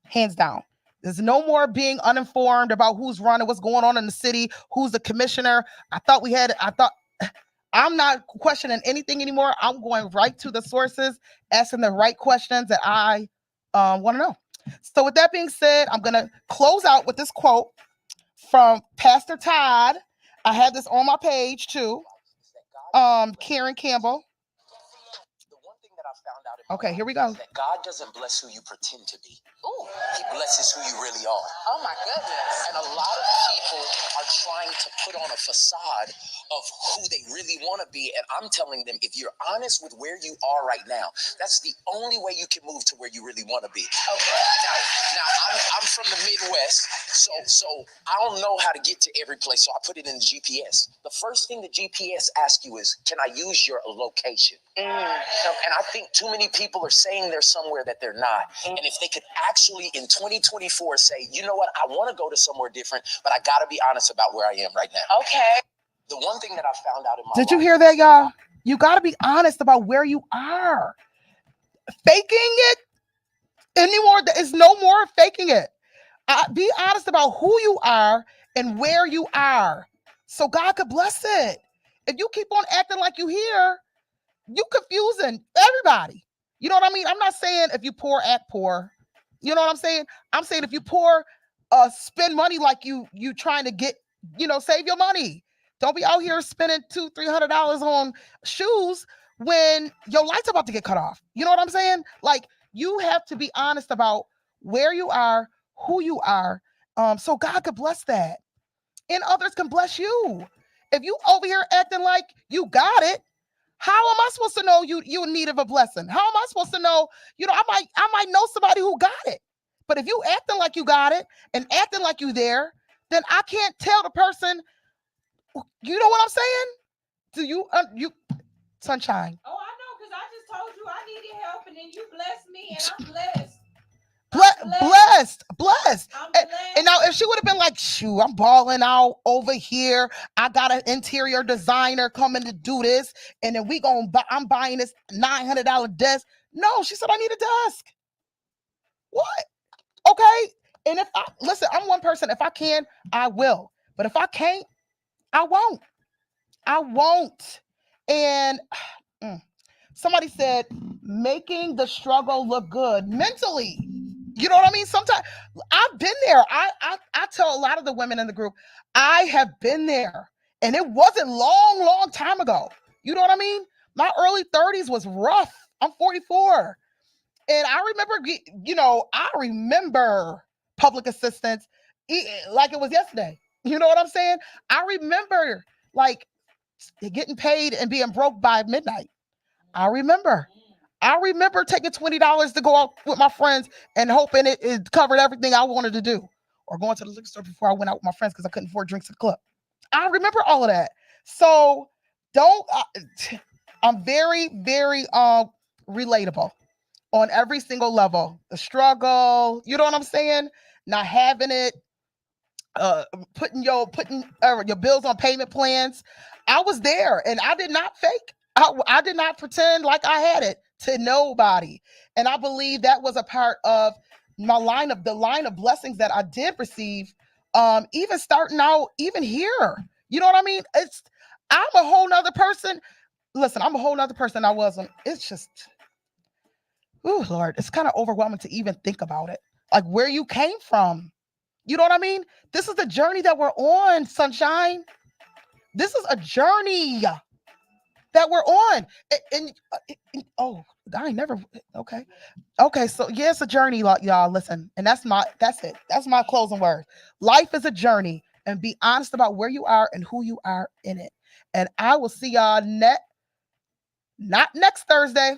Hands down. There's no more being uninformed about who's running, what's going on in the city, who's the commissioner. I'm not questioning anything anymore. I'm going right to the sources, asking the right questions that I want to know. So with that being said, I'm going to close out with this quote from Pastor Todd. I have this on my page too. Karen Campbell. Okay, here we go. That God doesn't bless who you pretend to be. Ooh. He blesses who you really are. Oh my goodness. And a lot of people are trying to put on a facade of who they really want to be. And I'm telling them, if you're honest with where you are right now, that's the only way you can move to where you really want to be. Okay. Now I'm from the Midwest, so I don't know how to get to every place. So I put it in the GPS. The first thing the GPS asks you is, can I use your location? And I think too many people are saying they're somewhere that they're not. And if they could actually in 2024 say, you know what, I want to go to somewhere different, but I got to be honest about where I am right now. Okay. The one thing that I found out in my Did you hear that, y'all? You got to be honest about where you are. Faking it anymore. There is no more faking it. Be honest about who you are and where you are, so God could bless it. If you keep on acting like you here, you confusing everybody. You know what I mean? I'm not saying if you poor, act poor. You know what I'm saying? I'm saying if you poor, spend money like you trying to get, save your money. Don't be out here spending $200-300 on shoes when your light's about to get cut off. You know what I'm saying? Like, you have to be honest about where you are, who you are, so God could bless that, and others can bless you. If you over here acting like you got it, how am I supposed to know you in need of a blessing? How am I supposed to know? I might know somebody who got it, but if you acting like you got it and acting like you there, then I can't tell the person. You know what I'm saying? Do you sunshine? Oh, I and you bless me, and I'm blessed. Blessed. And now, if she would have been like, "Shoot, I'm balling out over here. I got an interior designer coming to do this, and then I'm buying this $900 desk." No, she said, "I need a desk." What? Okay. And if I listen, I'm one person. If I can, I will. But if I can't, I won't. I won't. And somebody said, making the struggle look good mentally. You know what I mean? Sometimes I've been there. I tell a lot of the women in the group, I have been there. And it wasn't long time ago. You know what I mean? My early 30s was rough. I'm 44. And I remember public assistance like it was yesterday. You know what I'm saying? I remember like getting paid and being broke by midnight. I remember taking $20 to go out with my friends and hoping it covered everything I wanted to do, or going to the liquor store before I went out with my friends because I couldn't afford drinks at the club. I remember all of that. So I'm very, very relatable on every single level. The struggle, you know what I'm saying? Not having it, putting your bills on payment plans. I was there, and I did not fake. I did not pretend like I had it to nobody. And I believe that was a part of the line of blessings that I did receive. Even starting out, even here, you know what I mean? I'm a whole nother person. Listen, I'm a whole nother person I wasn't. It's just, oh Lord, it's kind of overwhelming to even think about it. Like where you came from. You know what I mean? This is the journey that we're on, sunshine. This is a journey that we're on. Oh, I ain't never. Okay. So yeah, it's a journey, y'all. Listen, and that's it. That's my closing word. Life is a journey, and be honest about where you are and who you are in it. And I will see y'all not next Thursday,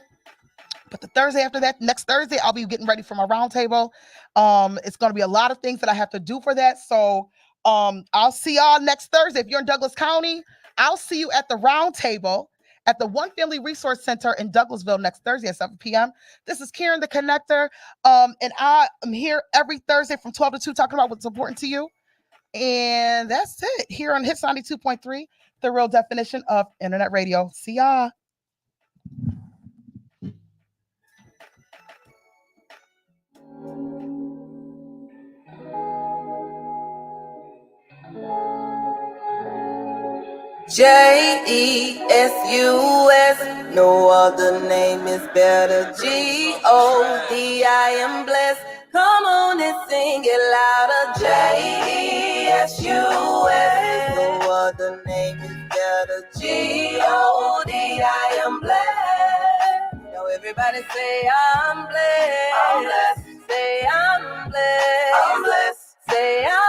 but the Thursday after that. Next Thursday, I'll be getting ready for my roundtable. It's going to be a lot of things that I have to do for that. So I'll see y'all next Thursday. If you're in Douglas County, I'll see you at the roundtable at the One Family Resource Center in Douglasville next Thursday at 7 p.m. This is Kare The Connector. And I am here every Thursday from 12 to 2 talking about what's important to you. And that's it here on Hits 92.3, the real definition of internet radio. See y'all. JESUS, no other name is better. GOD, I am blessed. Come on and sing it louder. JESUS, no other name is better. GOD, I am blessed. Now everybody say I'm blessed. I'm blessed. Say I'm blessed. I'm blessed. Say I'm